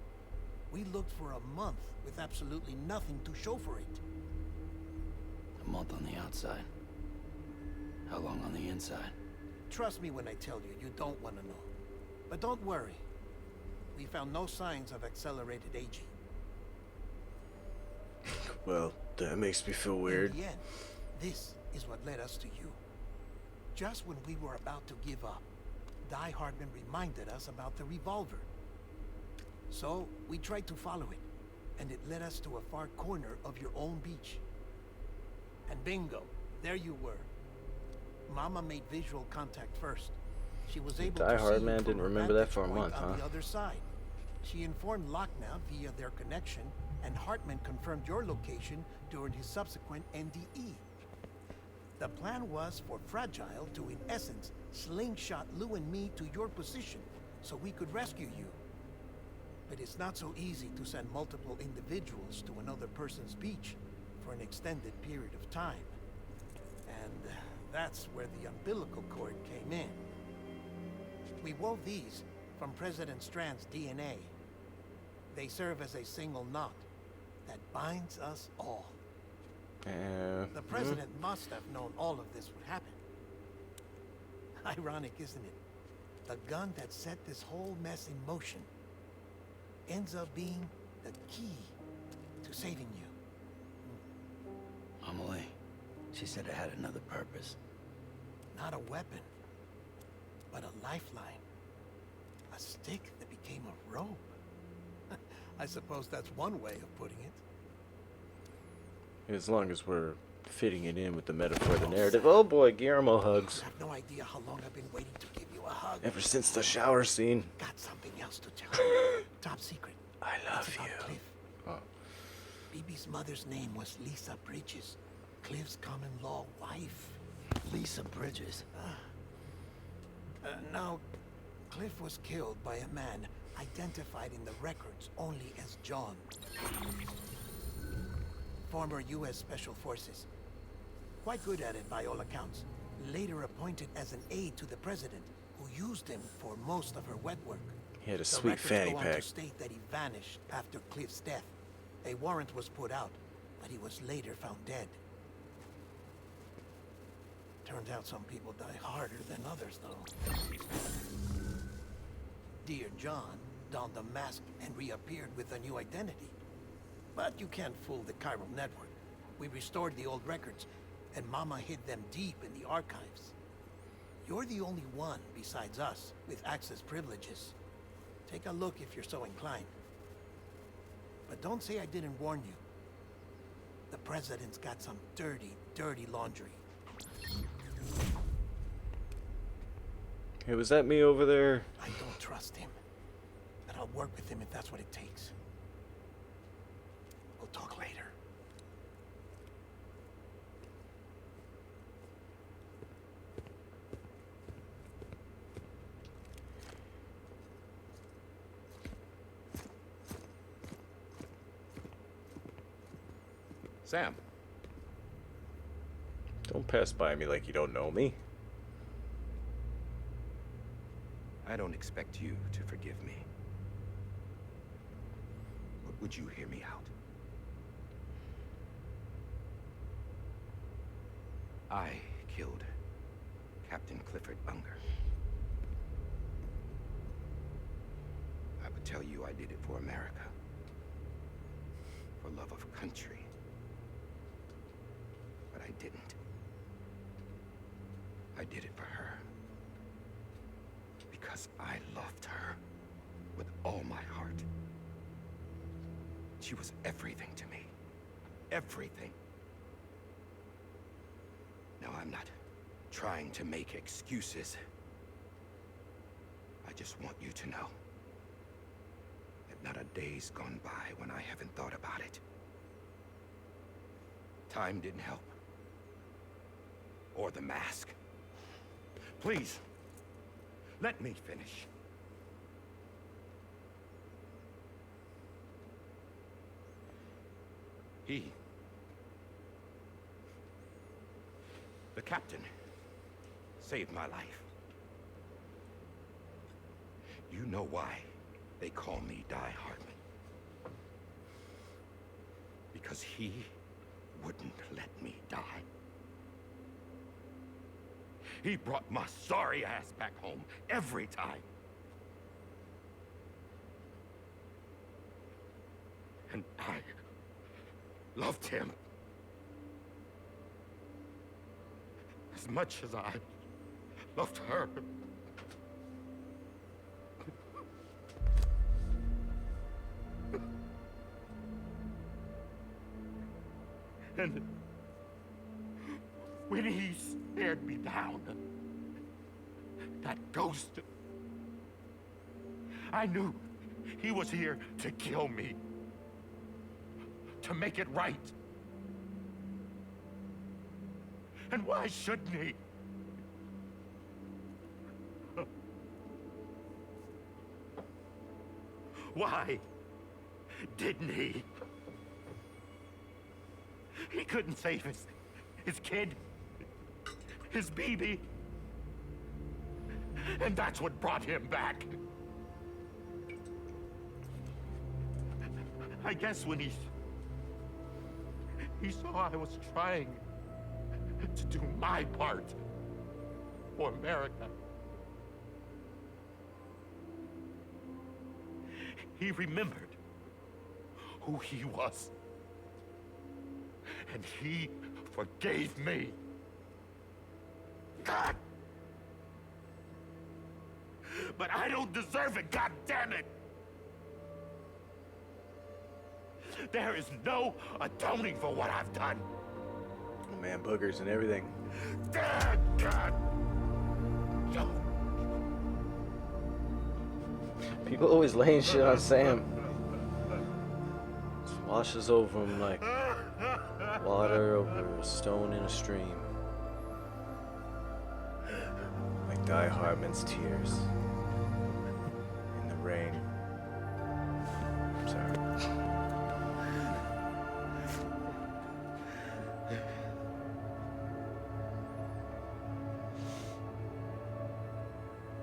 We looked for a month with absolutely nothing to show for it. A month on the outside. How long on the inside? Trust me when I tell you, you don't want to know. But don't worry. We found no signs of accelerated aging. Well, that makes me feel weird. In the end, this is what led us to you. Just when we were about to give up, Die Hartman reminded us about the revolver. So, we tried to follow it, and it led us to a far corner of your own beach. And bingo, there you were. Mama made visual contact first. She was able Die to Hard see Man you from didn't a remember that vantage for a point month, on huh? the other side. She informed Locknow via their connection, and Hartman confirmed your location during his subsequent NDE. The plan was for Fragile to, in essence, slingshot Lou and me to your position so we could rescue you. But it's not so easy to send multiple individuals to another person's beach for an extended period of time. And that's where the umbilical cord came in. We wove these from President Strand's DNA. They serve as a single knot that binds us all. The president must have known all of this would happen. Ironic, isn't it? The gun that set this whole mess in motion ends up being the key to saving you. Amelie, she said it had another purpose. Not a weapon, but a lifeline. A stick that became a rope. I suppose that's one way of putting it. As long as we're fitting it in with the metaphor, the narrative. Oh boy, Guillermo hugs. You have no idea how long I've been waiting to give you a hug. Ever since the shower scene. Got something else to tell you. Top secret. I love It's about you. Cliff. Oh. Bibi's mother's name was Lisa Bridges. Cliff's common law wife. Lisa Bridges. Now, Cliff was killed by a man identified in the records only as John. Former U.S. Special Forces. Quite good at it by all accounts. Later appointed as an aide to the president, who used him for most of her wet work. He had a The sweet records fanny go on to pack. state that he vanished after Cliff's death. A warrant was put out, but he was later found dead. Turns out some people die harder than others, though. Dear John donned a mask and reappeared with a new identity. But you can't fool the chiral network. We restored the old records, and Mama hid them deep in the archives. You're the only one, besides us, with access privileges. Take a look if you're so inclined. But don't say I didn't warn you. The president's got some dirty, dirty laundry. Hey, was that me over there? I don't trust him. But I'll work with him if that's what it takes. We'll talk later. Sam. Don't pass by me like you don't know me. I don't expect you to forgive me. But would you hear me out? I killed Captain Clifford Unger. I would tell you I did it for America. For love of country. But I didn't. I did it for her. Because I loved her with all my heart. She was everything to me. Everything. Now, I'm not trying to make excuses. I just want you to know that not a day's gone by when I haven't thought about it. Time didn't help. Or the mask. Please, let me finish. The captain, saved my life. You know why they call me Die Hardman. Because he wouldn't let me die. He brought my sorry ass back home every time. And I loved him as much as I loved her. And when he stared me down, that ghost, I knew he was here to kill me, to make it right. And why shouldn't he? Why didn't he? He couldn't save his kid, his baby. And that's what brought him back. I guess when he saw I was trying to do my part for America, he remembered who he was. And he forgave me. God! But I don't deserve it, God damn it! There is no atoning for what I've done. Oh man, boogers and everything. Dad, God! No. People always laying shit on Sam. Just washes over him like water over a stone in a stream. Like Die Hardman's tears in the rain. Sorry.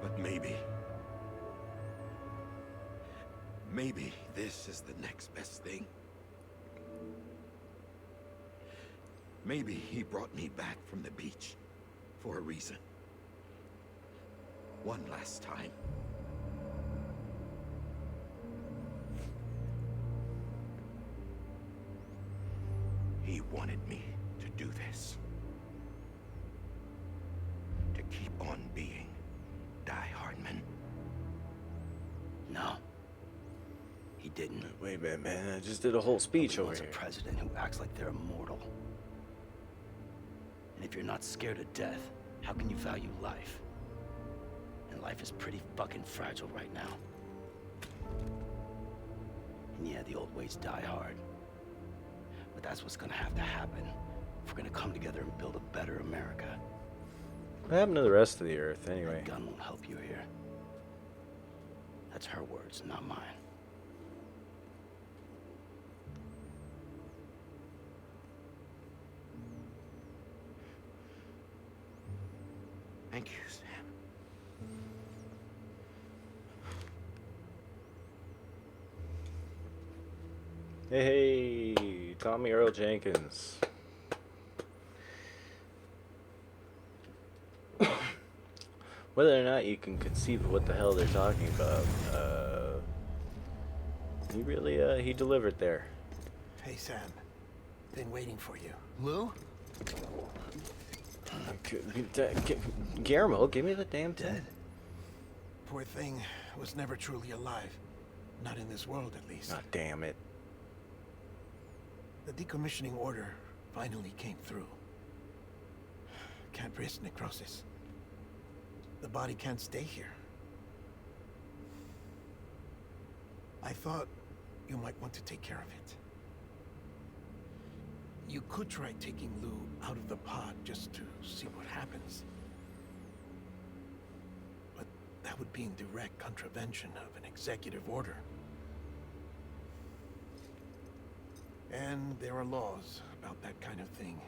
But maybe this is the next best thing. Maybe he brought me back from the beach for a reason. One last time. He wanted me to do this. To keep on being Die Hardman. No. He didn't. Wait a minute, man. I just did a whole speech over Wants here. a president who acts like they're immortal. And if you're not scared of death, how can you value life? And life is pretty fucking fragile right now. And yeah, the old ways die hard. But that's what's gonna have to happen if we're gonna come together and build a better America. What happened to the rest of the earth, anyway? That gun won't help you here. That's her words, not mine. Thank you, Sam. Hey, Tommy Earl Jenkins. Whether or not you can conceive of what the hell they're talking about, he really, he delivered there. Hey, Sam. Been waiting for you. Lou? Guillermo, give me the damn thing. Dead? Poor thing was never truly alive. Not in this world, at least. Ah, damn it. The decommissioning order finally came through. Can't risk necrosis. The body can't stay here. I thought you might want to take care of it. You could try taking Lou out of the pod just to see what happens. But that would be in direct contravention of an executive order. And there are laws about that kind of thing,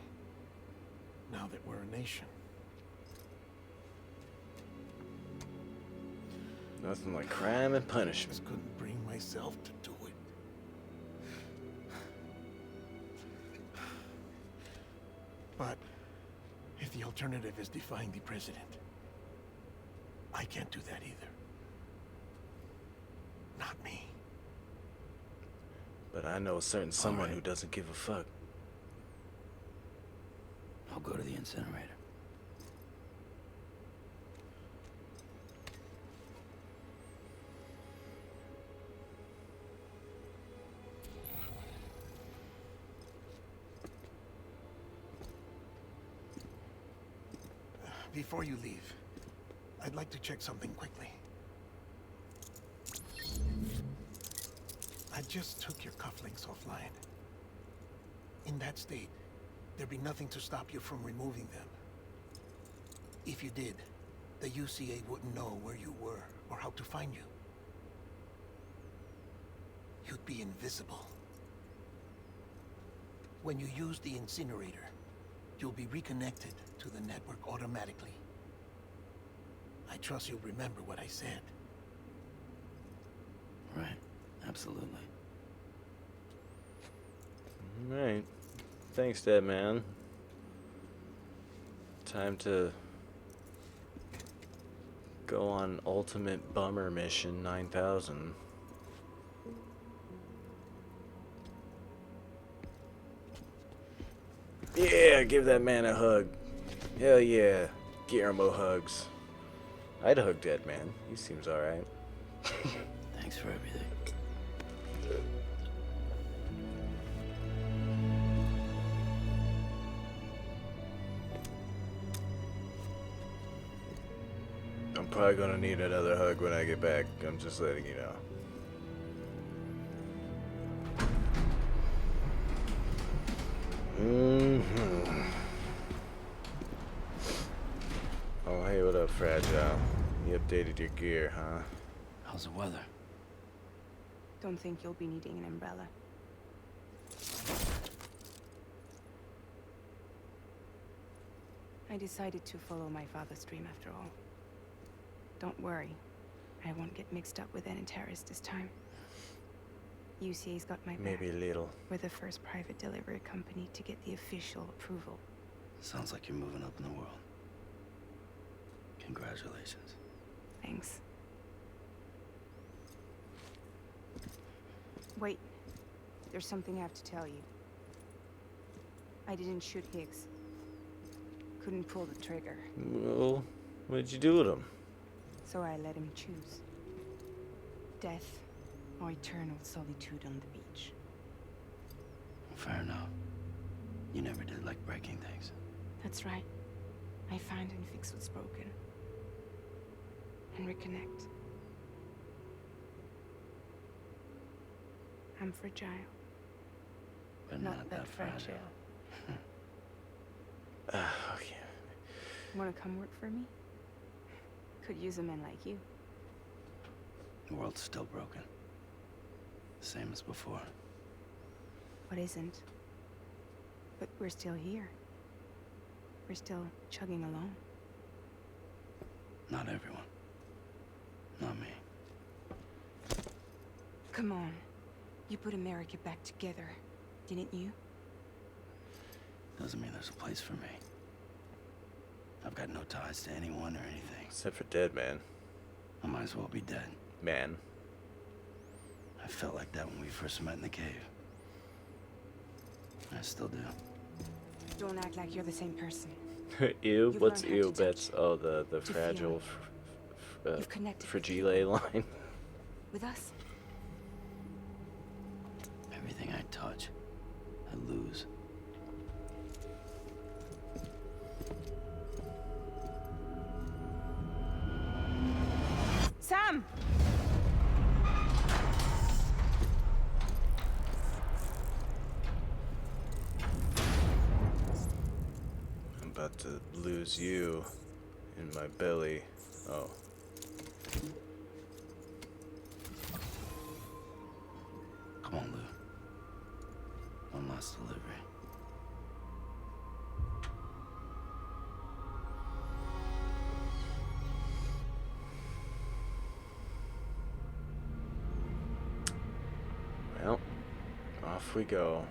now that we're a nation. Nothing like crime and punishment. Just couldn't bring myself to do it. But if the alternative is defying the president, I can't do that either. Not me. But I know a certain someone right. who doesn't give a fuck. I'll go to the incinerator. Before you leave, I'd like to check something quickly. I just took your cufflinks offline. In that state, there'd be nothing to stop you from removing them. If you did, the UCA wouldn't know where you were or how to find you. You'd be invisible. When you use the incinerator, you'll be reconnected to the network automatically. I trust you'll remember what I said. Right. Absolutely. Alright. Thanks, Dead Man. Time to go on Ultimate Bummer Mission 9000. Yeah, give that man a hug. Hell yeah. Guillermo hugs. I'd hug Dead Man. He seems alright. Thanks for everything. I'm probably gonna need another hug when I get back. I'm just letting you know. Oh, hey, what up, Fragile? You updated your gear, huh? How's the weather? Don't think you'll be needing an umbrella. I decided to follow my father's dream after all. Don't worry, I won't get mixed up with any terrorists this time. UCA's got my back. Maybe a little. We're the first private delivery company to get the official approval. Sounds like you're moving up in the world. Congratulations. Thanks. Wait, there's something I have to tell you. I didn't shoot Higgs. Couldn't pull the trigger, Well, what'd you do with him? so I let him choose. Death or eternal solitude on the beach. Fair enough. You never did like breaking things. That's right. I find and fix what's broken. And reconnect. I'm fragile. But not that fragile. Okay. Wanna come work for me? Could use a man like you. The world's still broken. Same as before. What isn't? But we're still here. We're still chugging along. Not everyone. Not me. Come on. You put America back together, didn't you? Doesn't mean there's a place for me. I've got no ties to anyone or anything. Except for dead man. I might as well be dead. Man. I felt like that when we first met in the cave. I still do. Don't act like you're the same person. Ew? You've What's learned how ew to bits? touch, Oh, the to fragile You've connected with fragile line. With us? Everything I touch, I lose. Sam! I'm about to lose you in my belly. Oh. Come on, Lou. One last delivery. Well, off we go.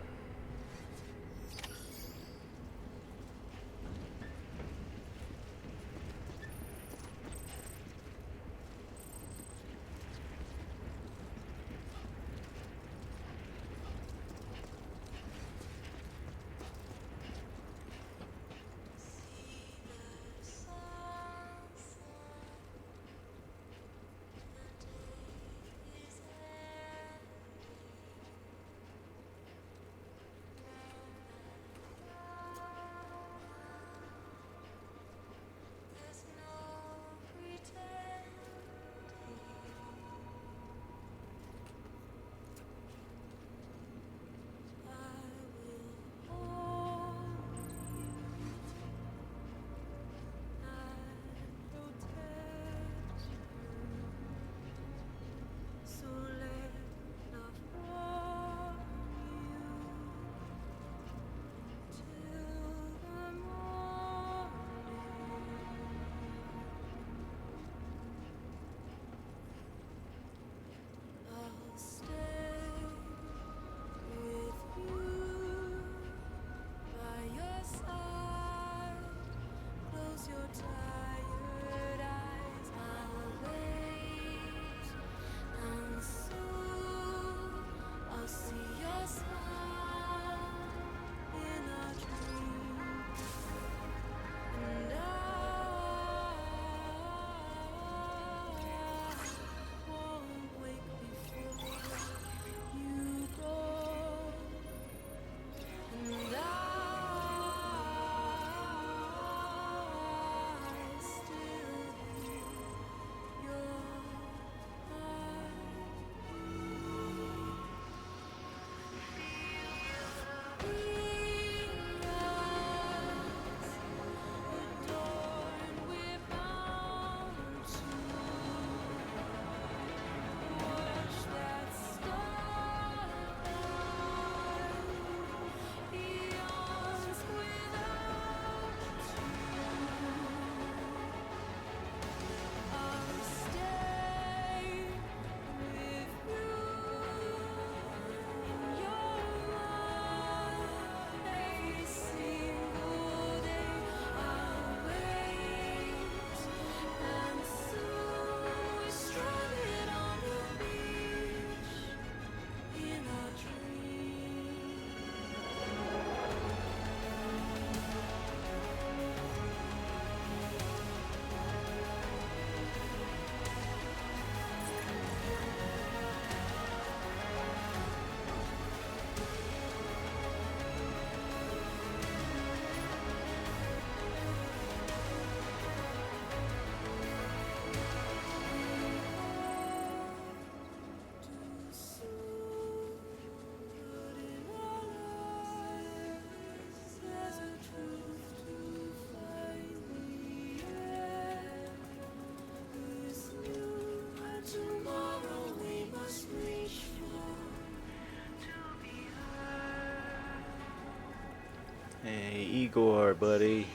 Hey, Igor, buddy.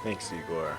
Thanks, Igor.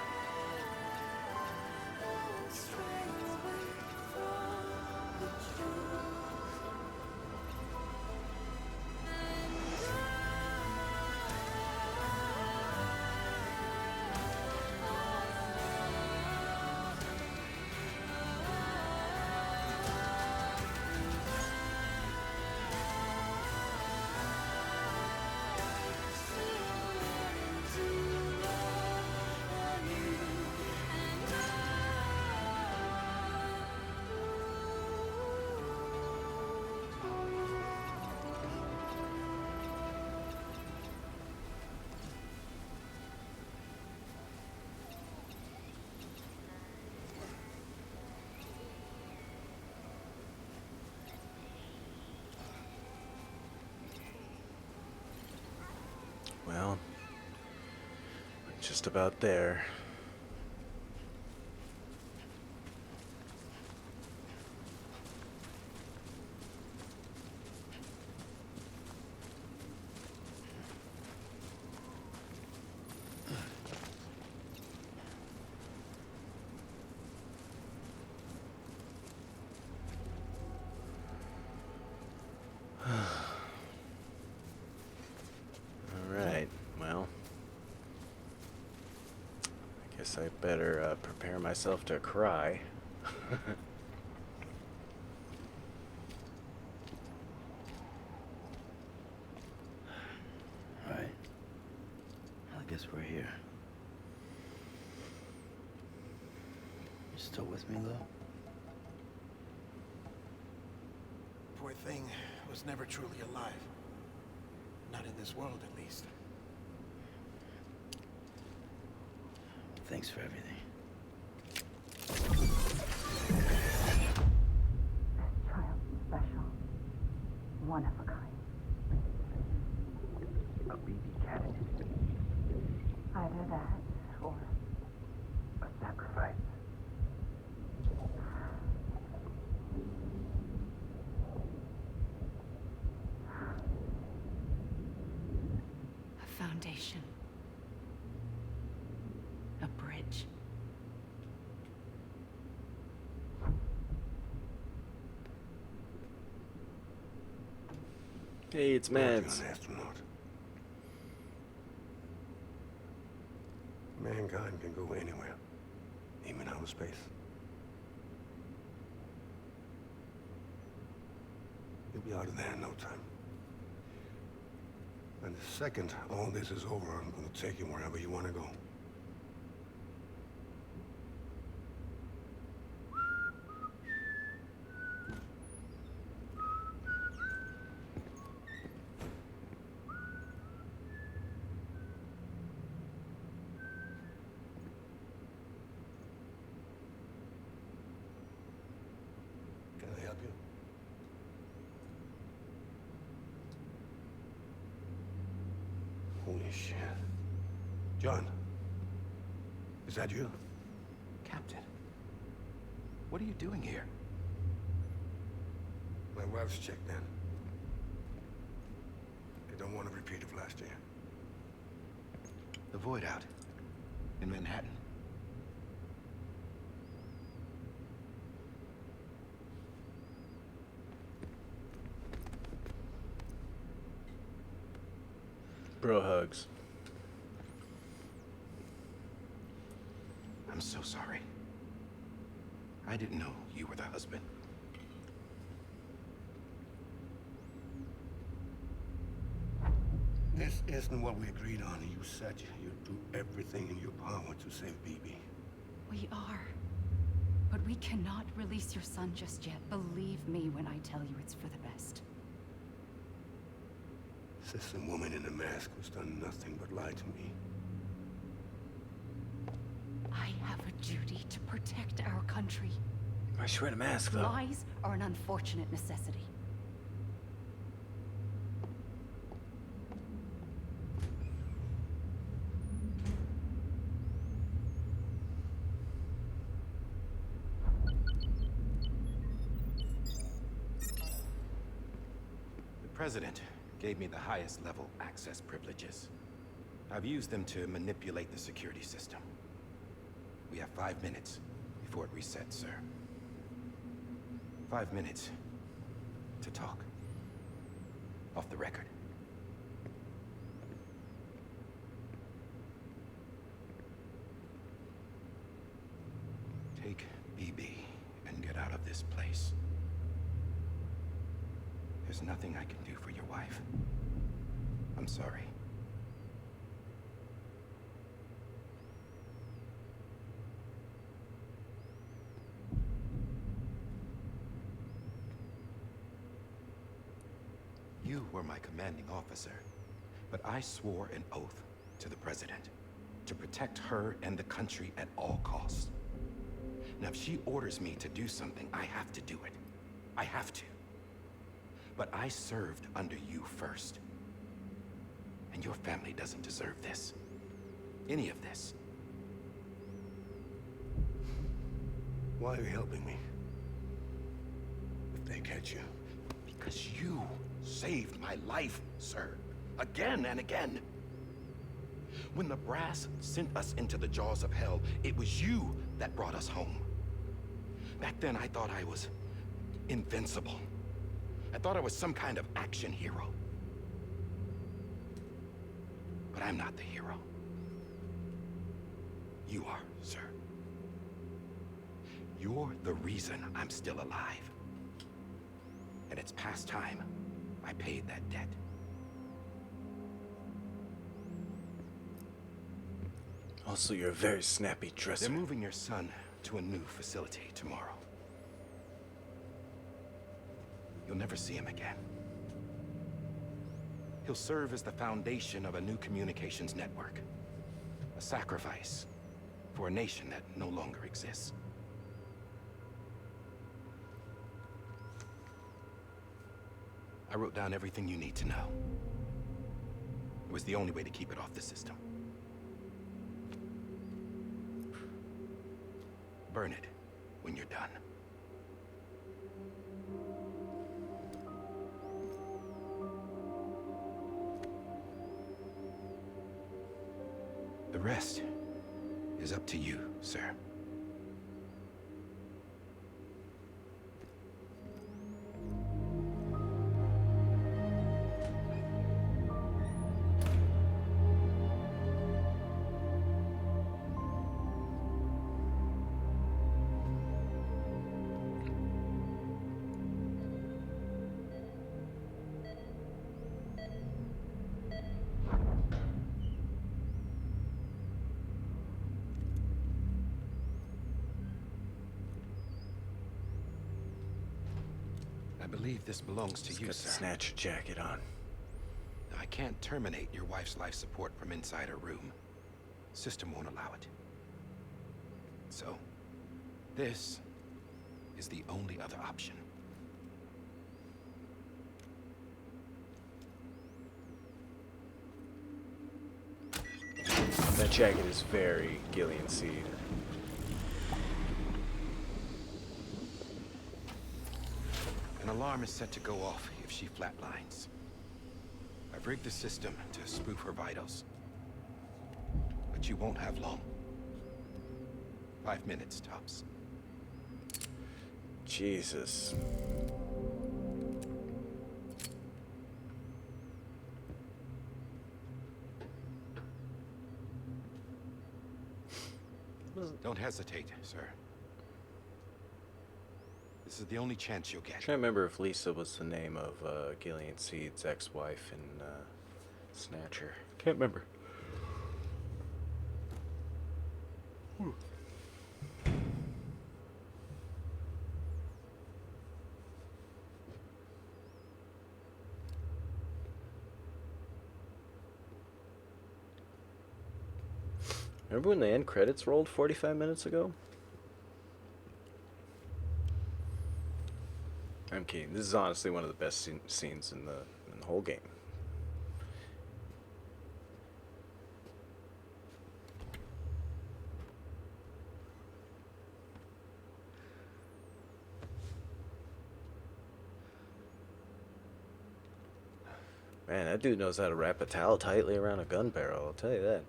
Well, just about there. Alright, well, I guess I better prepare myself to cry. Alright. I guess we're here. You still with me, Lou? Poor thing was never truly alive. Not in this world, at least. Thanks for everything. Child special. One of a kind. A baby cat. Either that or A sacrifice. a foundation. A bridge. Hey, it's Mads. An astronaut. Mankind can go anywhere, even outer space. You'll be out of there in no time. And the second all this is over, I'm gonna take you wherever you want to go. Can I help you? Holy shit. John. Is that you? Captain, what are you doing here? My wife's checked in. They don't want a repeat of last year. The Void out. In Manhattan. Bro hugs. I'm so sorry. I didn't know you were the husband. This isn't what we agreed on. You said you'd do everything in your power to save BB. We are. But we cannot release your son just yet. Believe me when I tell you it's for the best. This woman in a mask who's done nothing but lie to me. I have a duty to protect our country. Why is she wearing a mask, though? Lies are an unfortunate necessity. The President gave me the highest level access privileges. I've used them to manipulate the security system. We have 5 minutes before it resets, sir. 5 minutes to talk. Off the record. Take BB and get out of this place. There's nothing I can do for your wife. I'm sorry. You were my commanding officer, but I swore an oath to the President to protect her and the country at all costs. Now, if she orders me to do something, I have to do it. I have to. But I served under you first. And your family doesn't deserve this. Any of this. Why are you helping me? If they catch you. Because you saved my life, sir. Again and again. When the brass sent us into the jaws of hell, it was you that brought us home. Back then, I thought I was invincible. I thought I was some kind of action hero. But I'm not the hero. You are, sir. You're the reason I'm still alive. And it's past time I paid that debt. Also, you're a very snappy dresser. They're moving your son to a new facility tomorrow. You'll never see him again. He'll serve as the foundation of a new communications network. A sacrifice for a nation that no longer exists. I wrote down everything you need to know. It was the only way to keep it off the system. Burn it when you're done. The rest is up to you, sir. I believe this belongs to you, Got sir. the snatcher jacket on. Now, I can't terminate your wife's life support from inside her room. System won't allow it. So, this is the only other option. That jacket is very Gillian Seed. An alarm is set to go off if she flatlines. I've rigged the system to spoof her vitals. But you won't have long. 5 minutes, tops. Jesus. Don't hesitate, sir. This is the only chance you'll get. I'm trying to remember if Lisa was the name of Gillian Seed's ex-wife in Snatcher. Can't remember. Remember when the end credits rolled 45 minutes ago? I'm kidding. This is honestly one of the best scenes in the whole game. Man, that dude knows how to wrap a towel tightly around a gun barrel, I'll tell you that.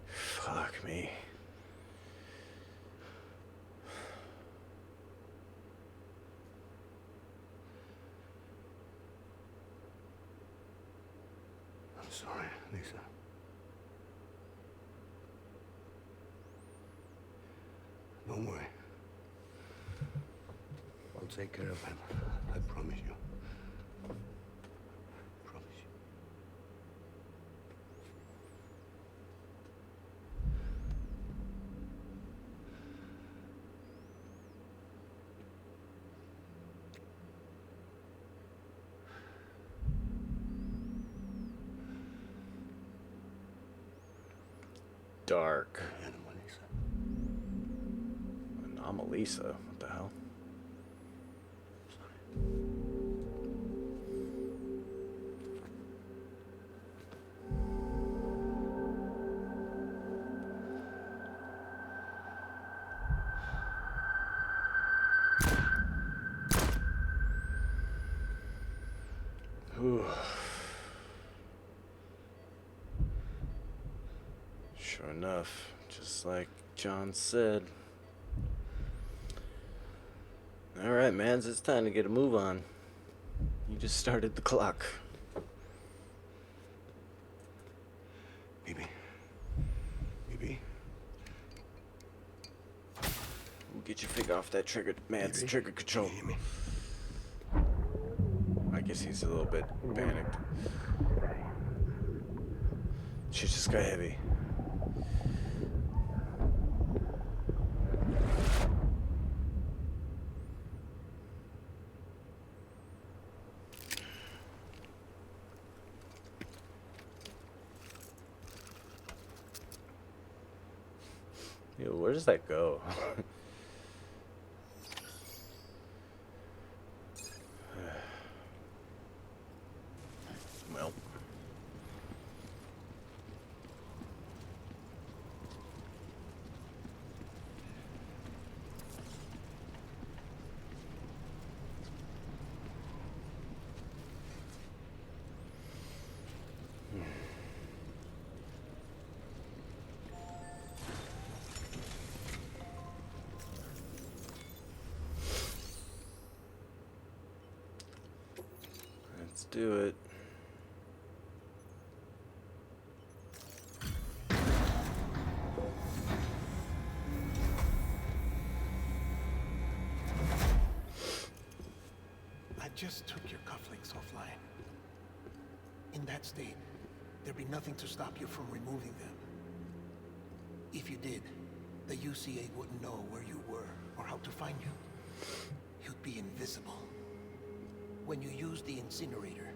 Fuck me. I'm sorry, Lisa. Don't worry. I'll take care of him. I promise you. Promise you. Dark. Anomalisa. Anomalisa? What the hell? Ooh. Sure enough, just like John said. Alright, mans, it's time to get a move on. You just started the clock. BB. BB. We'll get your finger off that trigger, man. It's BB. trigger control. Can you hear me? I guess he's a little bit panicked. She just got heavy. Yo, where does that go? Well. Let's do it. I just took your cufflinks offline. In that state, there'd be nothing to stop you from removing them. If you did, the UCA wouldn't know where you were or how to find you. You'd be invisible. When you use the incinerator,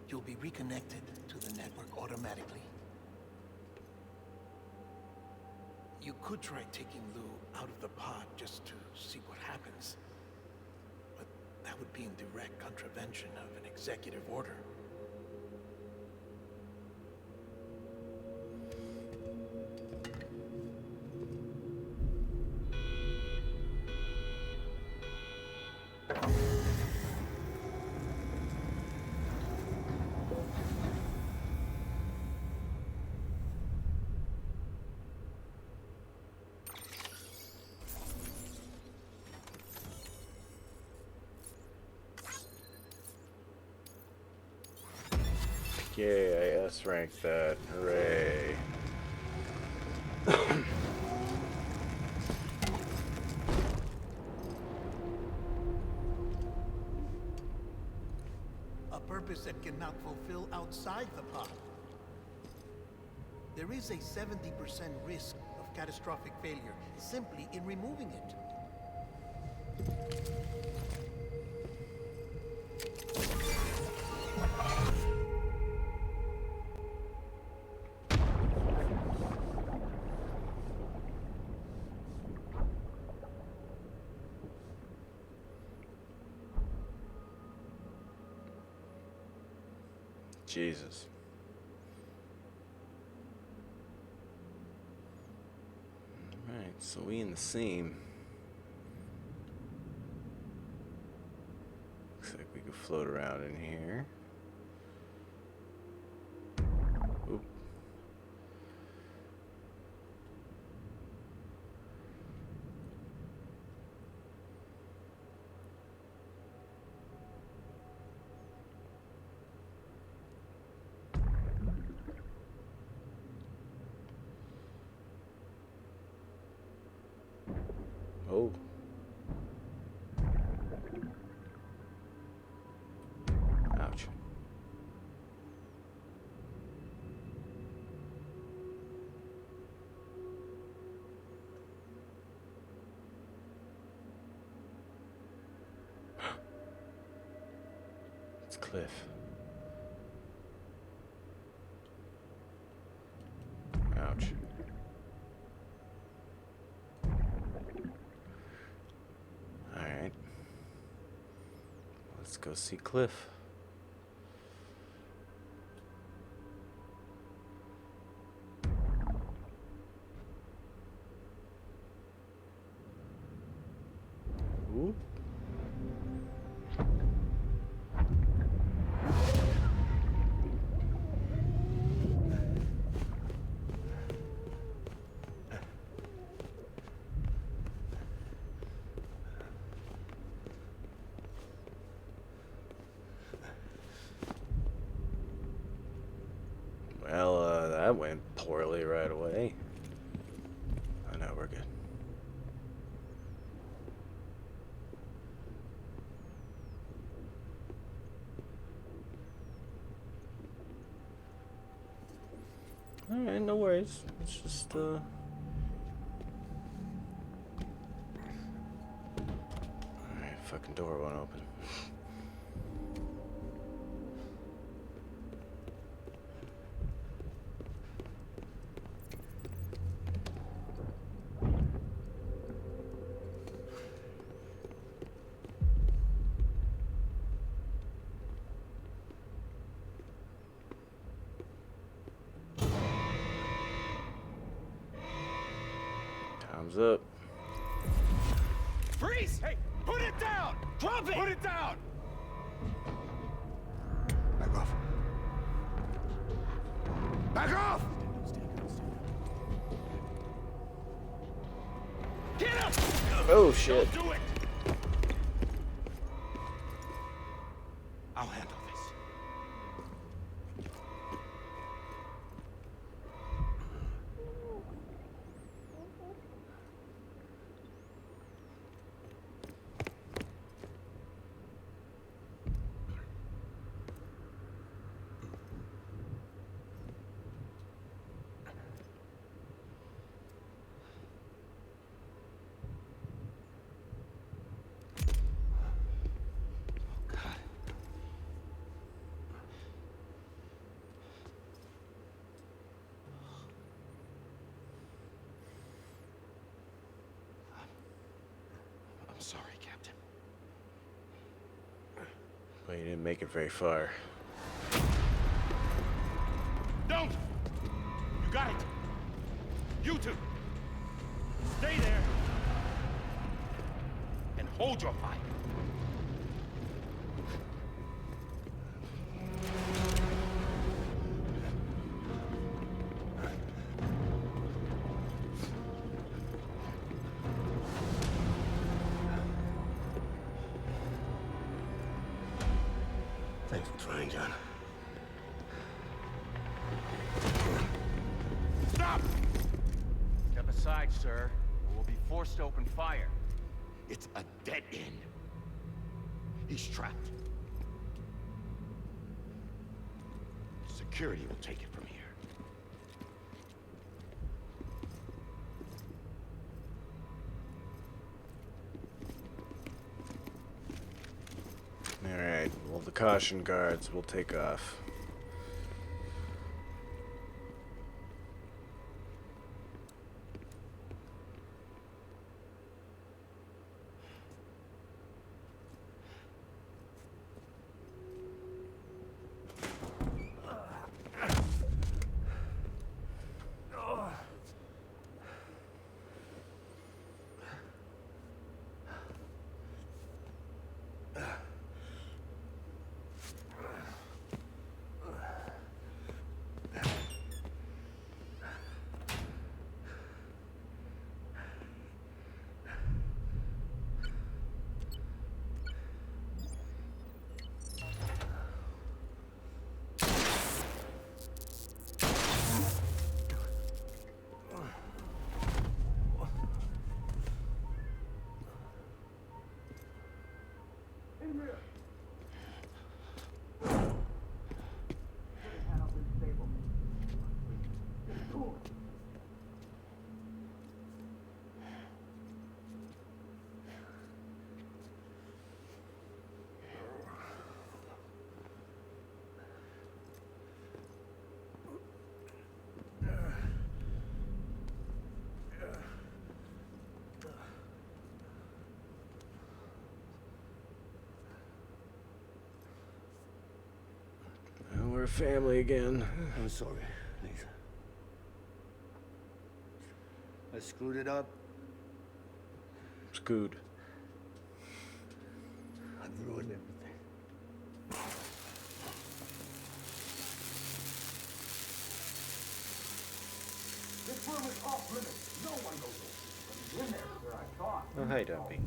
you'll be reconnected to the network automatically. You could try taking Lou out of the pod just to see what happens. But that would be in direct contravention of an executive order. Yay, I S-ranked that. Hooray. A purpose that cannot fulfill outside the pod. There is a 70% risk of catastrophic failure simply in removing it. Jesus. Alright, so we in the same. Looks like we float around in here. Oop. Oh. Ouch. It's Cliff. Ouch. Alright. Let's go see Cliff. Ooh. Well, that went poorly right away. Oh no, we're good. Alright, no worries. It's just, Alright, fucking door won't open. Time's up. Freeze! Hey, put it down! Drop it! Put it down! Back off. Back off! Get up! Oh shit. Don't do it! I'll handle this. I'm sorry, Captain. Well, you didn't make it very far. Don't! You got it! You two! Stay there! And hold your fire! Thanks for trying, John. Stop! Step aside, sir, or we'll be forced to open fire. It's a dead end. He's trapped. Security will take it from here. Alright, well, the caution guards will take off. family again. I'm sorry, Lisa. I screwed it up. Scoot. I've ruined everything. This room is off limits. No one goes over. But he's in there where I thought. Oh, hi, Dumpy.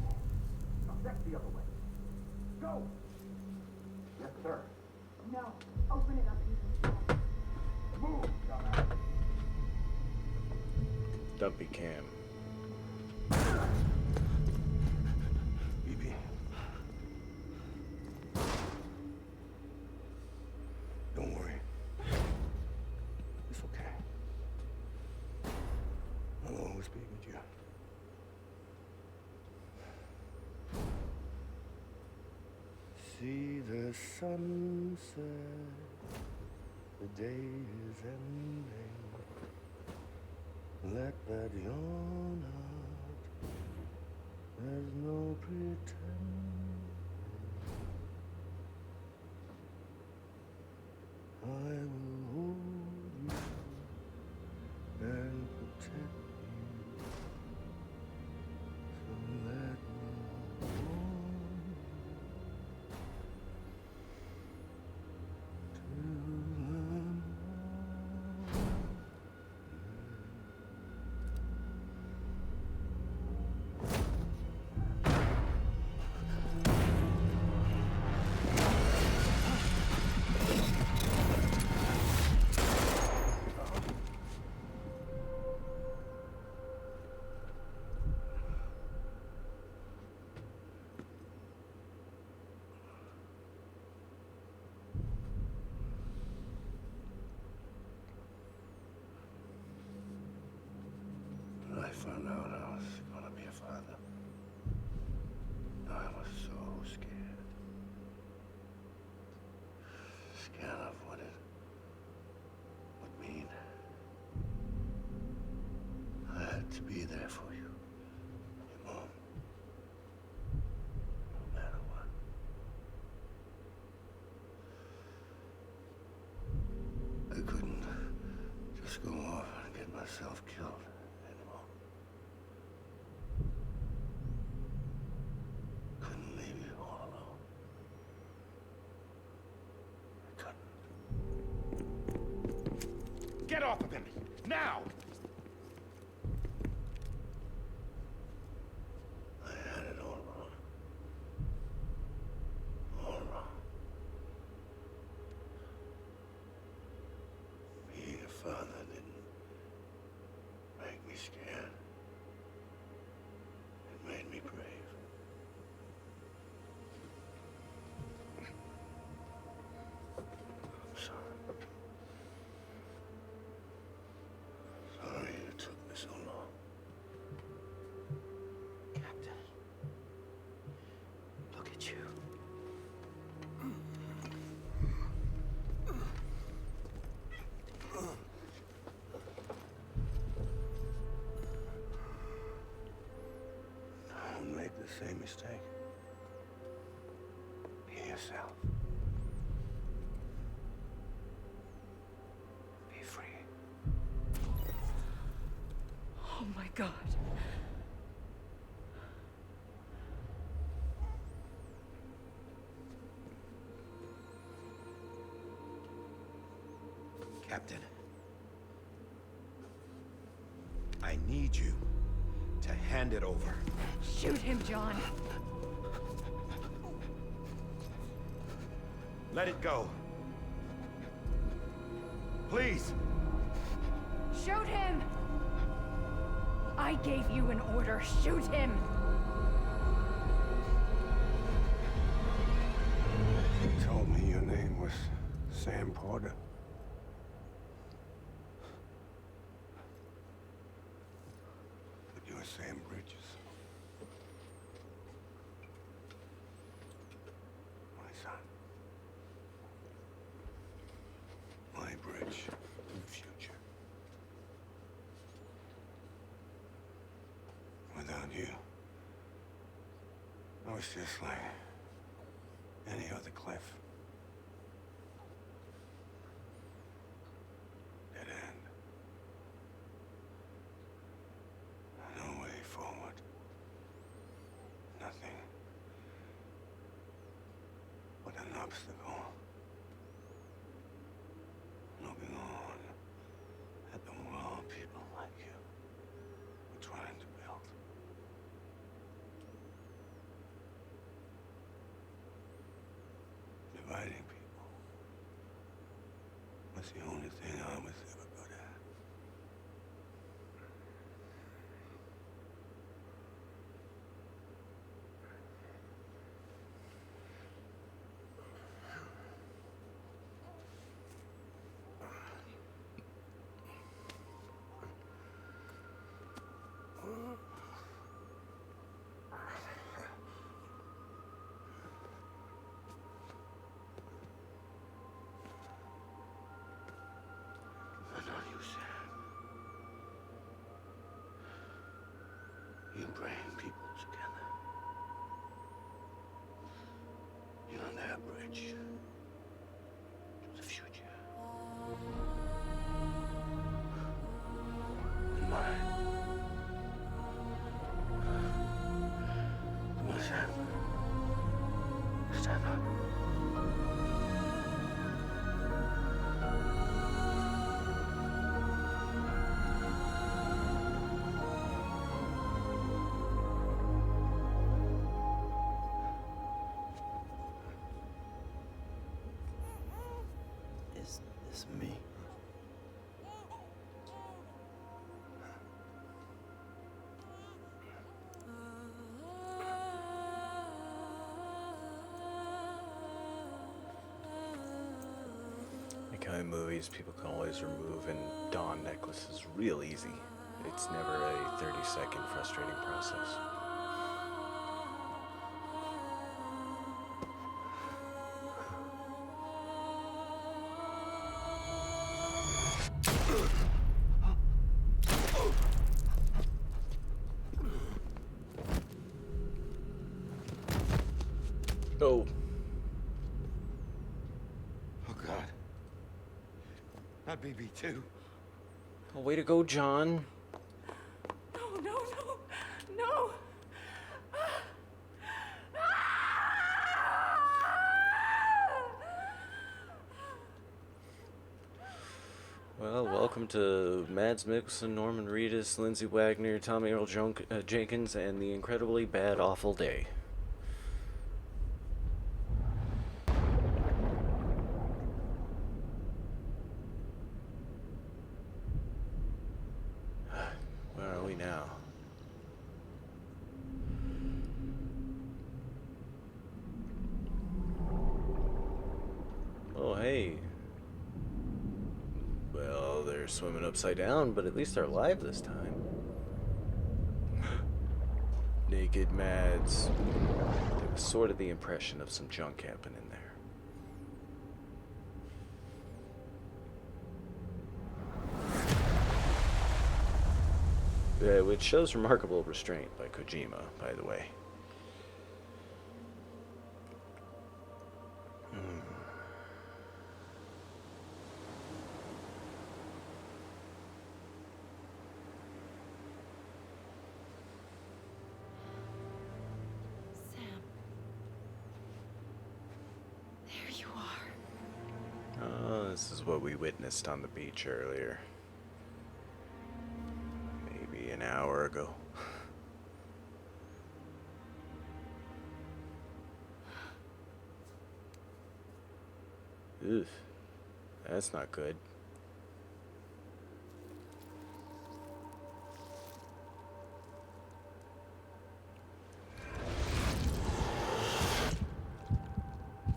Now check the other way. Go! Yes, sir. No. Open it up and Move, dumbass. Dumpy Cam. BB. Don't worry. It's okay. I'll always be with you. See the sunset. The day is ending. Let that yawn out. There's no pretending. I will hold you and protect you. So let no one till I'm When I found out I was gonna be a father, I was so scared. Scared of what it would mean. I had to be there for you, your mom, no matter what. I couldn't just go off and get myself killed anymore. Couldn't leave you all alone. I couldn't. Get off of him! Now! I had it all wrong. All wrong. Being a father didn't make me scared. It made me brave. I'm sorry. Sorry it took me so long. Captain, look at you. Don't make the same mistake. Be yourself. Be free. Oh my God. Captain. I need you to hand it over. Shoot him, John. Let it go. Please! Shoot him! I gave you an order. Shoot him! You told me your name was Sam Porter. But you're Sam Bridges. My son. My bridge to the future. Without you, I was just like any other Cliff. obstacle. Looking on at the world people like you were trying to build. Dividing people was the only thing I was ever good at. But not you, Sam. You bring people together. You're on that bridge to the future. And mine. Come on, Sam. Stand up. Is this me? Like how in movies people can always remove and don necklaces real easy. It's never a 30-second frustrating process. Oh, Oh, God. Not BB too. oh, way to go, John. No, no, no, no! Well, welcome to Mads Mikkelsen, Norman Reedus, Lindsay Wagner, Tommy Earl Jenkins, and the incredibly bad, awful day. Where are we now? Oh, hey. Well, they're swimming upside down, but at least they're alive this time. Naked Mads. There was sort of the impression of some junk happening there. Which shows remarkable restraint by Kojima, by the way. Sam. There you are. Oh, this is what we witnessed on the beach earlier. Maybe an hour ago. Ugh. That's not good.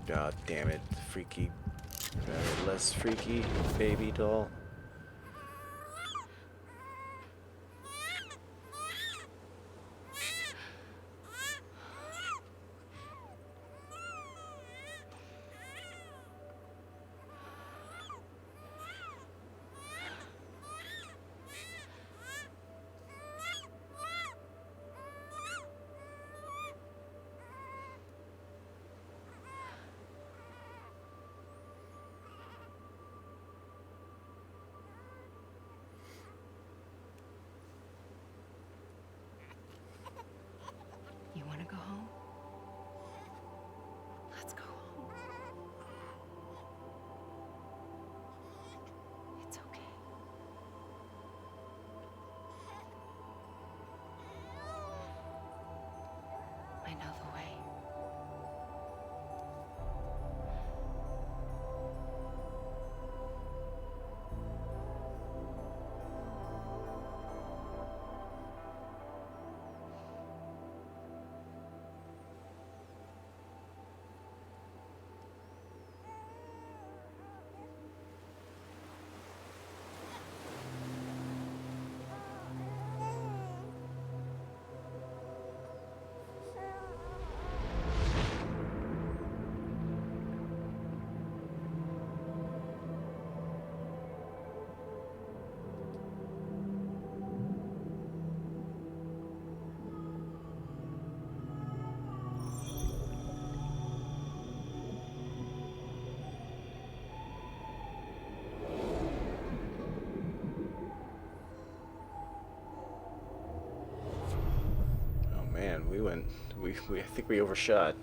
God damn it, freaky, less freaky baby doll. went. I think we overshot.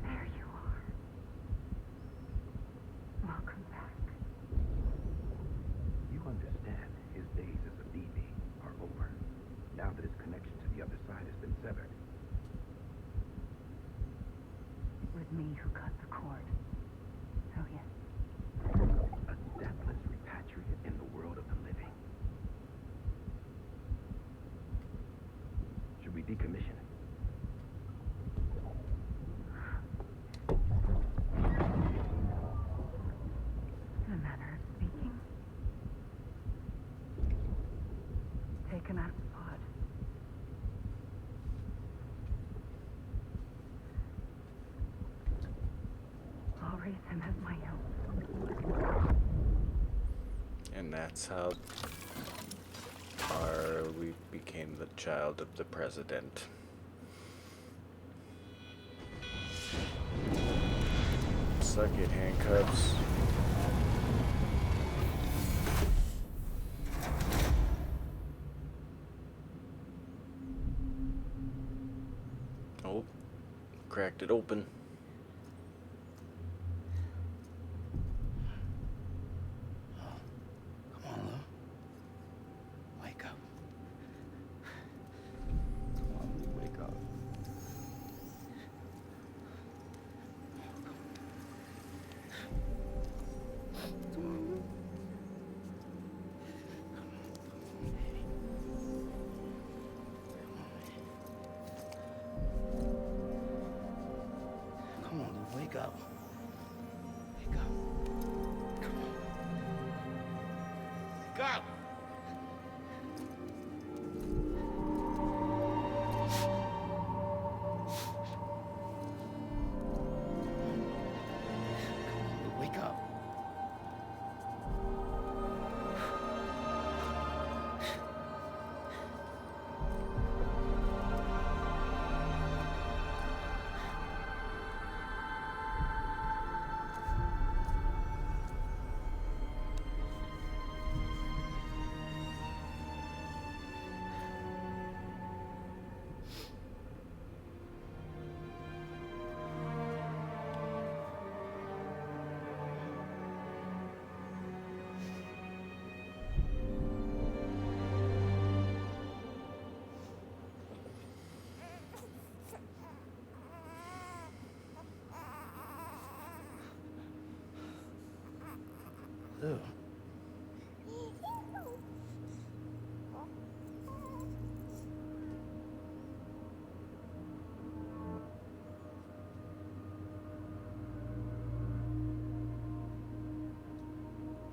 There you are. Welcome back. You understand his days as a BB are over, now that his connection to the other side has been severed. It was me who cut the cord. Oh, yes. A deathless repatriate in the world of the living. Should we decommission it? In a manner of speaking. Take him out of the pod. I'll raise him as my own. And that's how we became the child of the president. Suck it, handcuffs. Oh, cracked it open. Come on, Lou. Wake up. Come on, Lou, wake up. Come on, Lou. Come on, Lou. Wake up. Wake up. Come on. Wake up! Lou, wake up. Lou.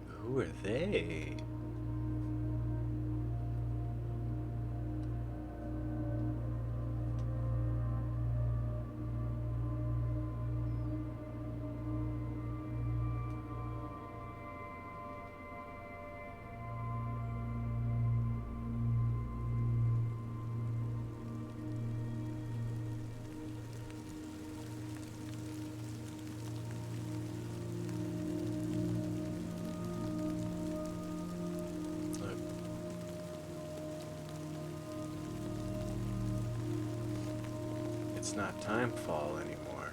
Who are they? Look. It's not Timefall anymore.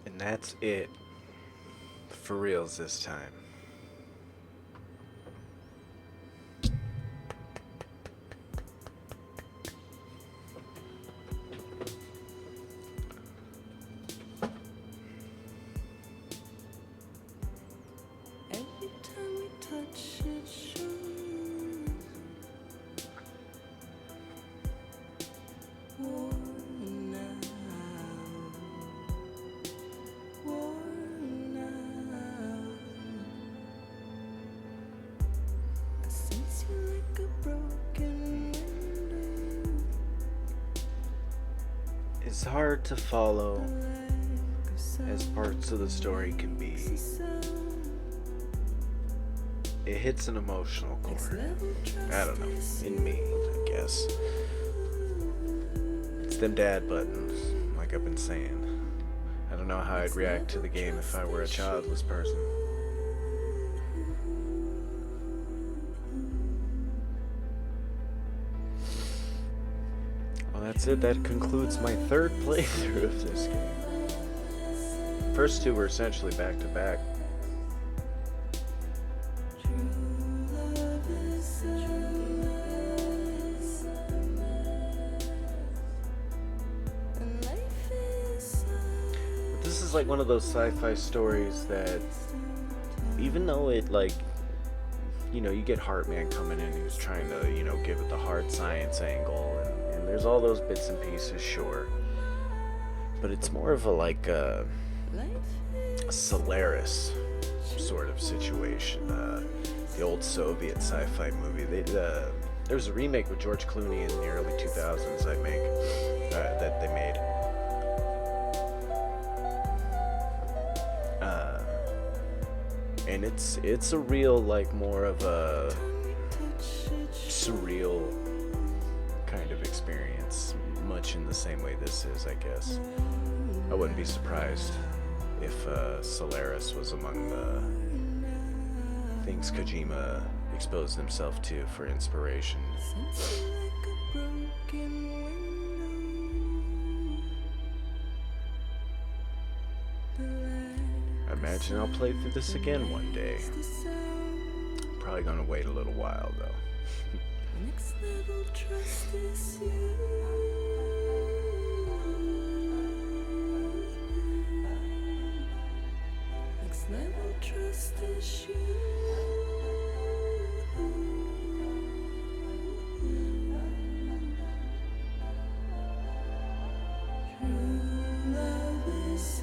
And that's it. For reals this time. It's hard to follow as parts of the story can be. It hits an emotional chord. I don't know, in me, I guess. It's them dad buttons, like I've been saying. I don't know how I'd react to the game if I were a childless person. Well, that's it. That concludes my third playthrough of this game. First two were essentially back to back. This is like one of those sci-fi stories that, even though it, like, you know, you get Heartman coming in who's trying to, you know, give it the hard science angle, and there's all those bits and pieces, sure. But it's more of a, like, a Solaris sort of situation. The old Soviet sci-fi movie. There was a remake with George Clooney in the early 2000s that they made. And it's a real, like, more of a surreal kind of experience, much in the same way this is, I guess. I wouldn't be surprised if Solaris was among the things Kojima exposed himself to for inspiration. I imagine I'll play through this again one day. Probably gonna wait a little while though. Next level trust is you. Next level trust is you. True love is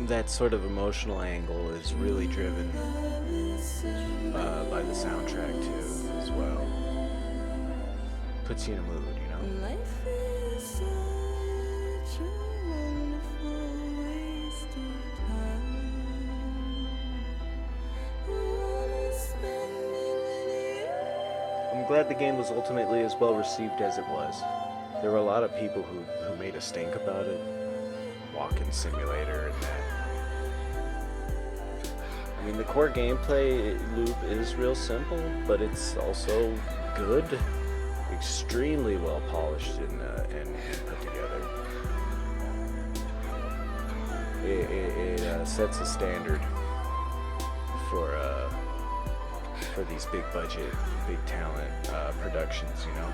that sort of emotional angle is really driven by the soundtrack too, as well. Puts you in a mood, you know? life is such a wonderful waste of time. Wanna spend it with you. I'm glad the game was ultimately as well received as it was. There were a lot of people who made a stink about it. Walking simulator and that. I mean, the core gameplay loop is real simple, but it's also good, extremely well polished and put together. It sets a standard for these big budget, big talent productions, you know.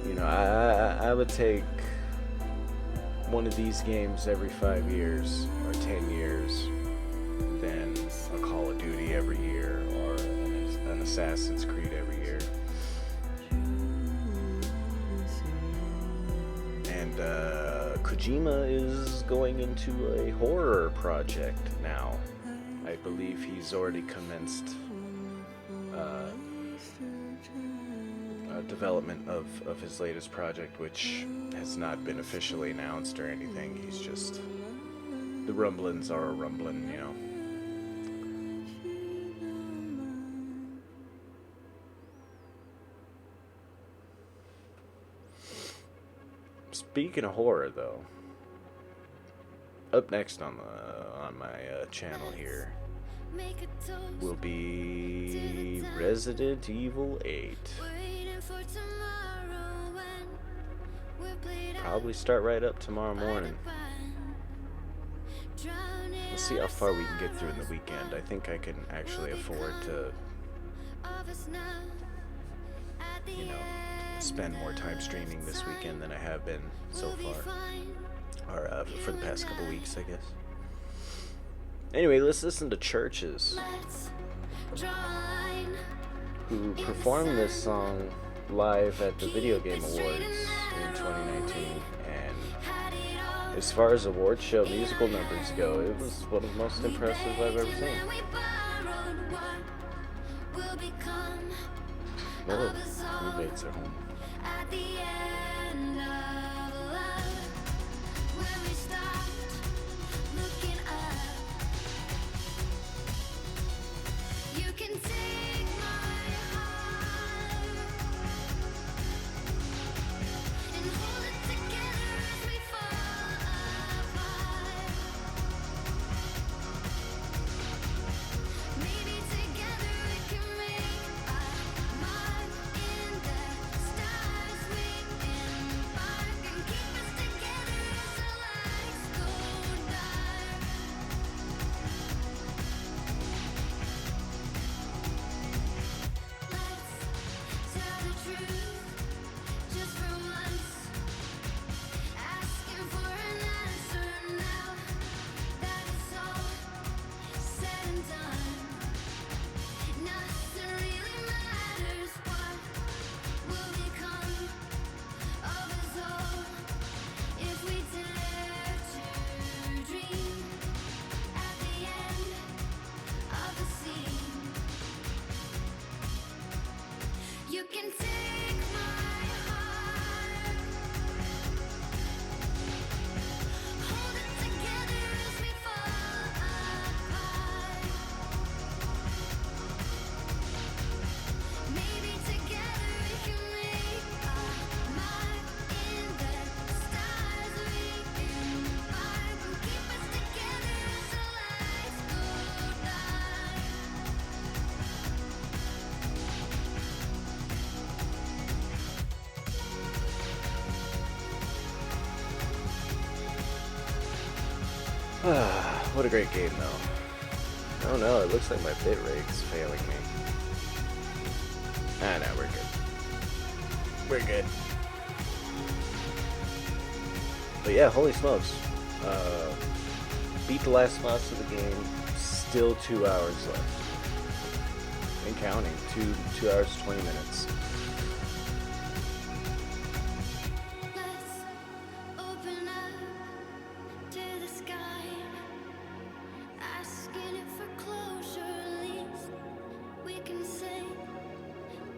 You know, I would take one of these games every 5 years or 10 years than a Call of Duty every year or an Assassin's Creed every year. And Kojima is going into a horror project now. I believe he's already commenced development of his latest project, which has not been officially announced or anything. He's just, the rumblings are a rumbling, you know. Speaking of horror, though, up next on my channel here will be Resident Evil 8. Probably start right up tomorrow morning. We'll see how far we can get through in the weekend. I think I can actually afford to, you know, spend more time streaming this weekend than I have been so far. Or for the past couple weeks, I guess. Anyway, let's listen to Churches, who performed this song live at the Video Game Awards in 2019, and As far as award show musical numbers go, it was one of the most impressive I've ever seen. Oh, roommates are home. At the end of love, when we stopped looking up, you can take my heart and hold it together as we fall apart. Maybe together we can make a mark in the stars. We embark and keep us together as the lights go dark. Let's tell the truth just for once. Asking for an answer now that it's all said and done. Nothing really matters. What will become of us all if we dare to dream at the end of the scene? You can take my heart, hold it together as we fall apart. Maybe together we can make a mark in the stars. We embark and keep us together as the lights go dark. What a great game, though. Oh no, it looks like my bit rate's failing me. Ah, no, we're good. We're good. But yeah, holy smokes. Beat the last boss of the game. Still 2 hours left. And counting. 2 hours, 20 minutes. Let's open up to the sky, asking it for closure. At least we can say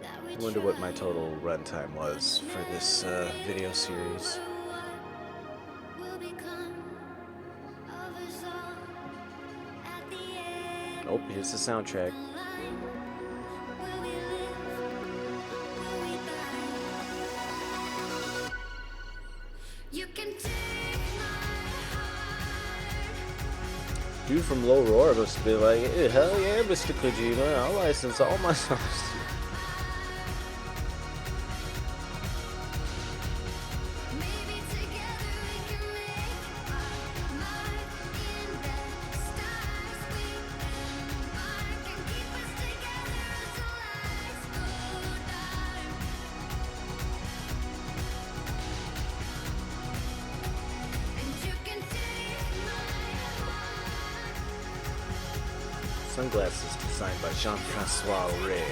that we I wonder what my tried. total runtime was for this video series. Will become of us all at the end Oh, here's the soundtrack. of the line. Will we live? Will we die? You can take my heart. Dude from Low Roar must be like, "Eh, hell yeah, Mr. Kojima, I'll license all my songs to you." Maybe together we can make a mark in the stars. We embark and keep us together as the lights go dark. And you can take my heart. Sunglasses designed by Jean-Francois Ray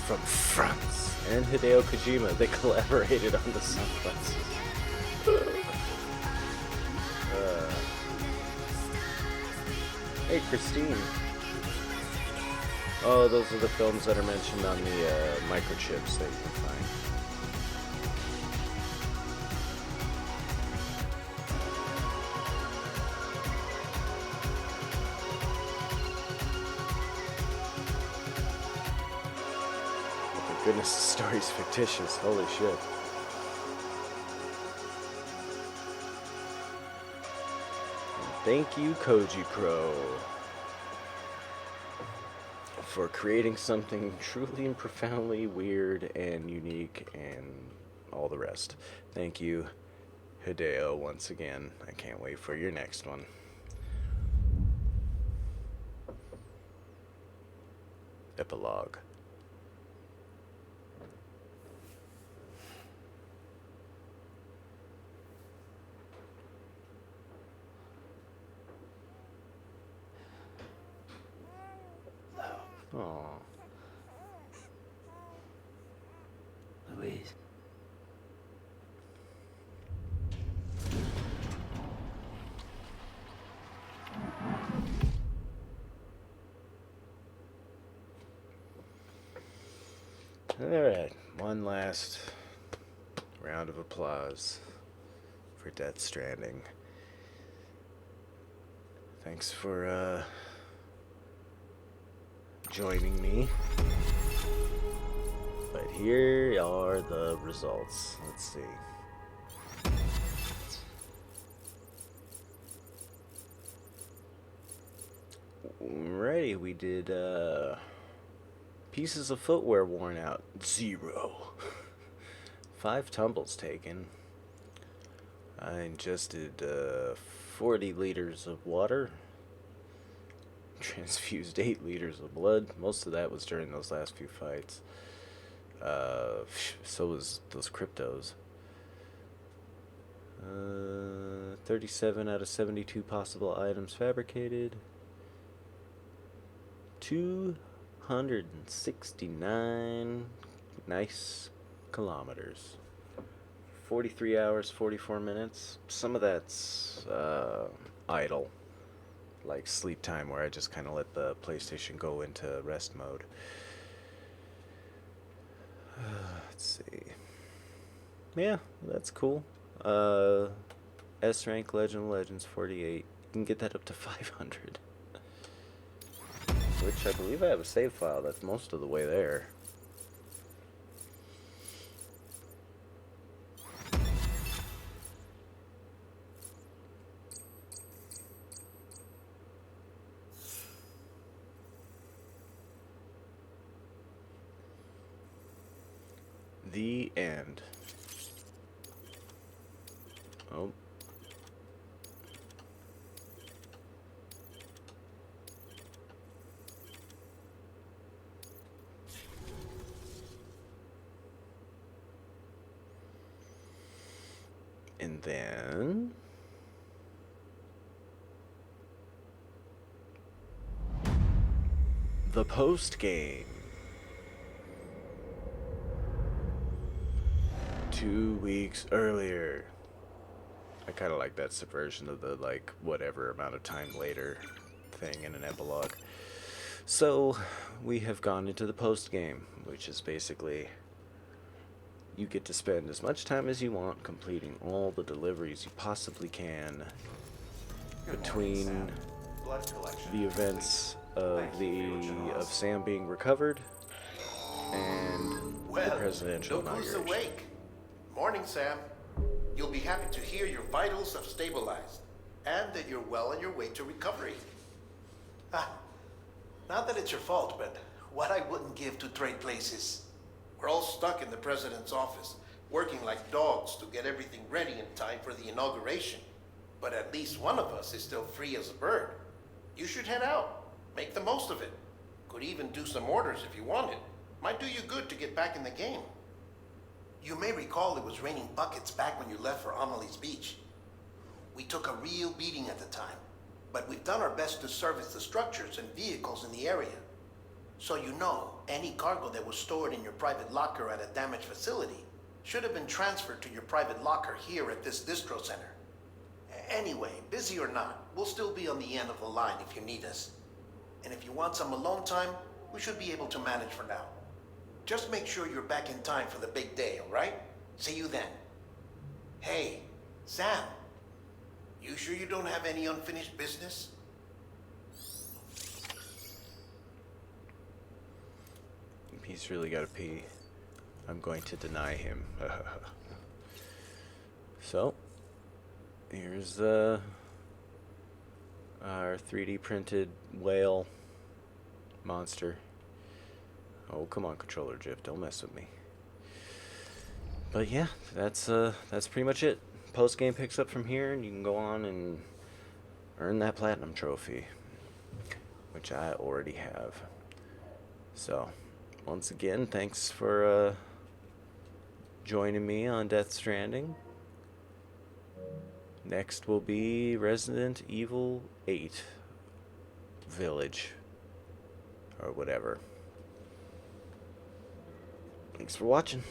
from France. And Hideo Kojima, they collaborated on the sunglasses. Hey, Christine. Oh, those are the films that are mentioned on the microchips that you can find. Oh my goodness, the story's fictitious. Holy shit. Thank you, Koji Pro, for creating something truly and profoundly weird and unique and all the rest. Thank you, Hideo, once again. I can't wait for your next one. Epilogue. Aww. Louise. Alright, one last round of applause for Death Stranding. Thanks for joining me. But here are the results. Let's see. Alrighty, we did pieces of footwear worn out. 0. 5 tumbles taken. I ingested 40 liters of water. Transfused 8 liters of blood. Most of that was during those last few fights. So was those cryptos. 37 out of 72 possible items fabricated. 269 nice kilometers. 43 hours, 44 minutes. Some of that's idle, like sleep time, where I just kind of let the PlayStation go into rest mode. Let's see. Yeah, that's cool. S rank Legend of Legends 48. You can get that up to 500. Which I believe I have a save file that's most of the way there. The end. Oh. And then the post game. 2 weeks earlier. I kind of like that subversion of the, like, whatever amount of time later thing in an epilogue. So, we have gone into the post game, which is basically you get to spend as much time as you want completing all the deliveries you possibly can between the events of Sam being recovered and the presidential look who's inauguration. awake. Morning, Sam. You'll be happy to hear your vitals have stabilized, and that you're well on your way to recovery. Not that it's your fault, but what I wouldn't give to trade places. We're all stuck in the president's office, working like dogs to get everything ready in time for the inauguration. But at least one of us is still free as a bird. You should head out. Make the most of it. Could even do some orders if you wanted. Might do you good to get back in the game. You may recall it was raining buckets back when you left for Amelie's Beach. We took a real beating at the time, but we've done our best to service the structures and vehicles in the area. So you know, any cargo that was stored in your private locker at a damaged facility should have been transferred to your private locker here at this distro center. Anyway, busy or not, we'll still be on the end of the line if you need us. And if you want some alone time, we should be able to manage for now. Just make sure you're back in time for the big day, all right? See you then. Hey, Sam. You sure you don't have any unfinished business? He's really got to pee. I'm going to deny him. So, here's our 3D printed whale monster. Oh, come on, controller Jif, don't mess with me. But yeah, that's pretty much it. Post game picks up from here, and you can go on and earn that platinum trophy, which I already have. So, once again, thanks for joining me on Death Stranding. Next will be Resident Evil 8 Village, or whatever. Thanks for watching.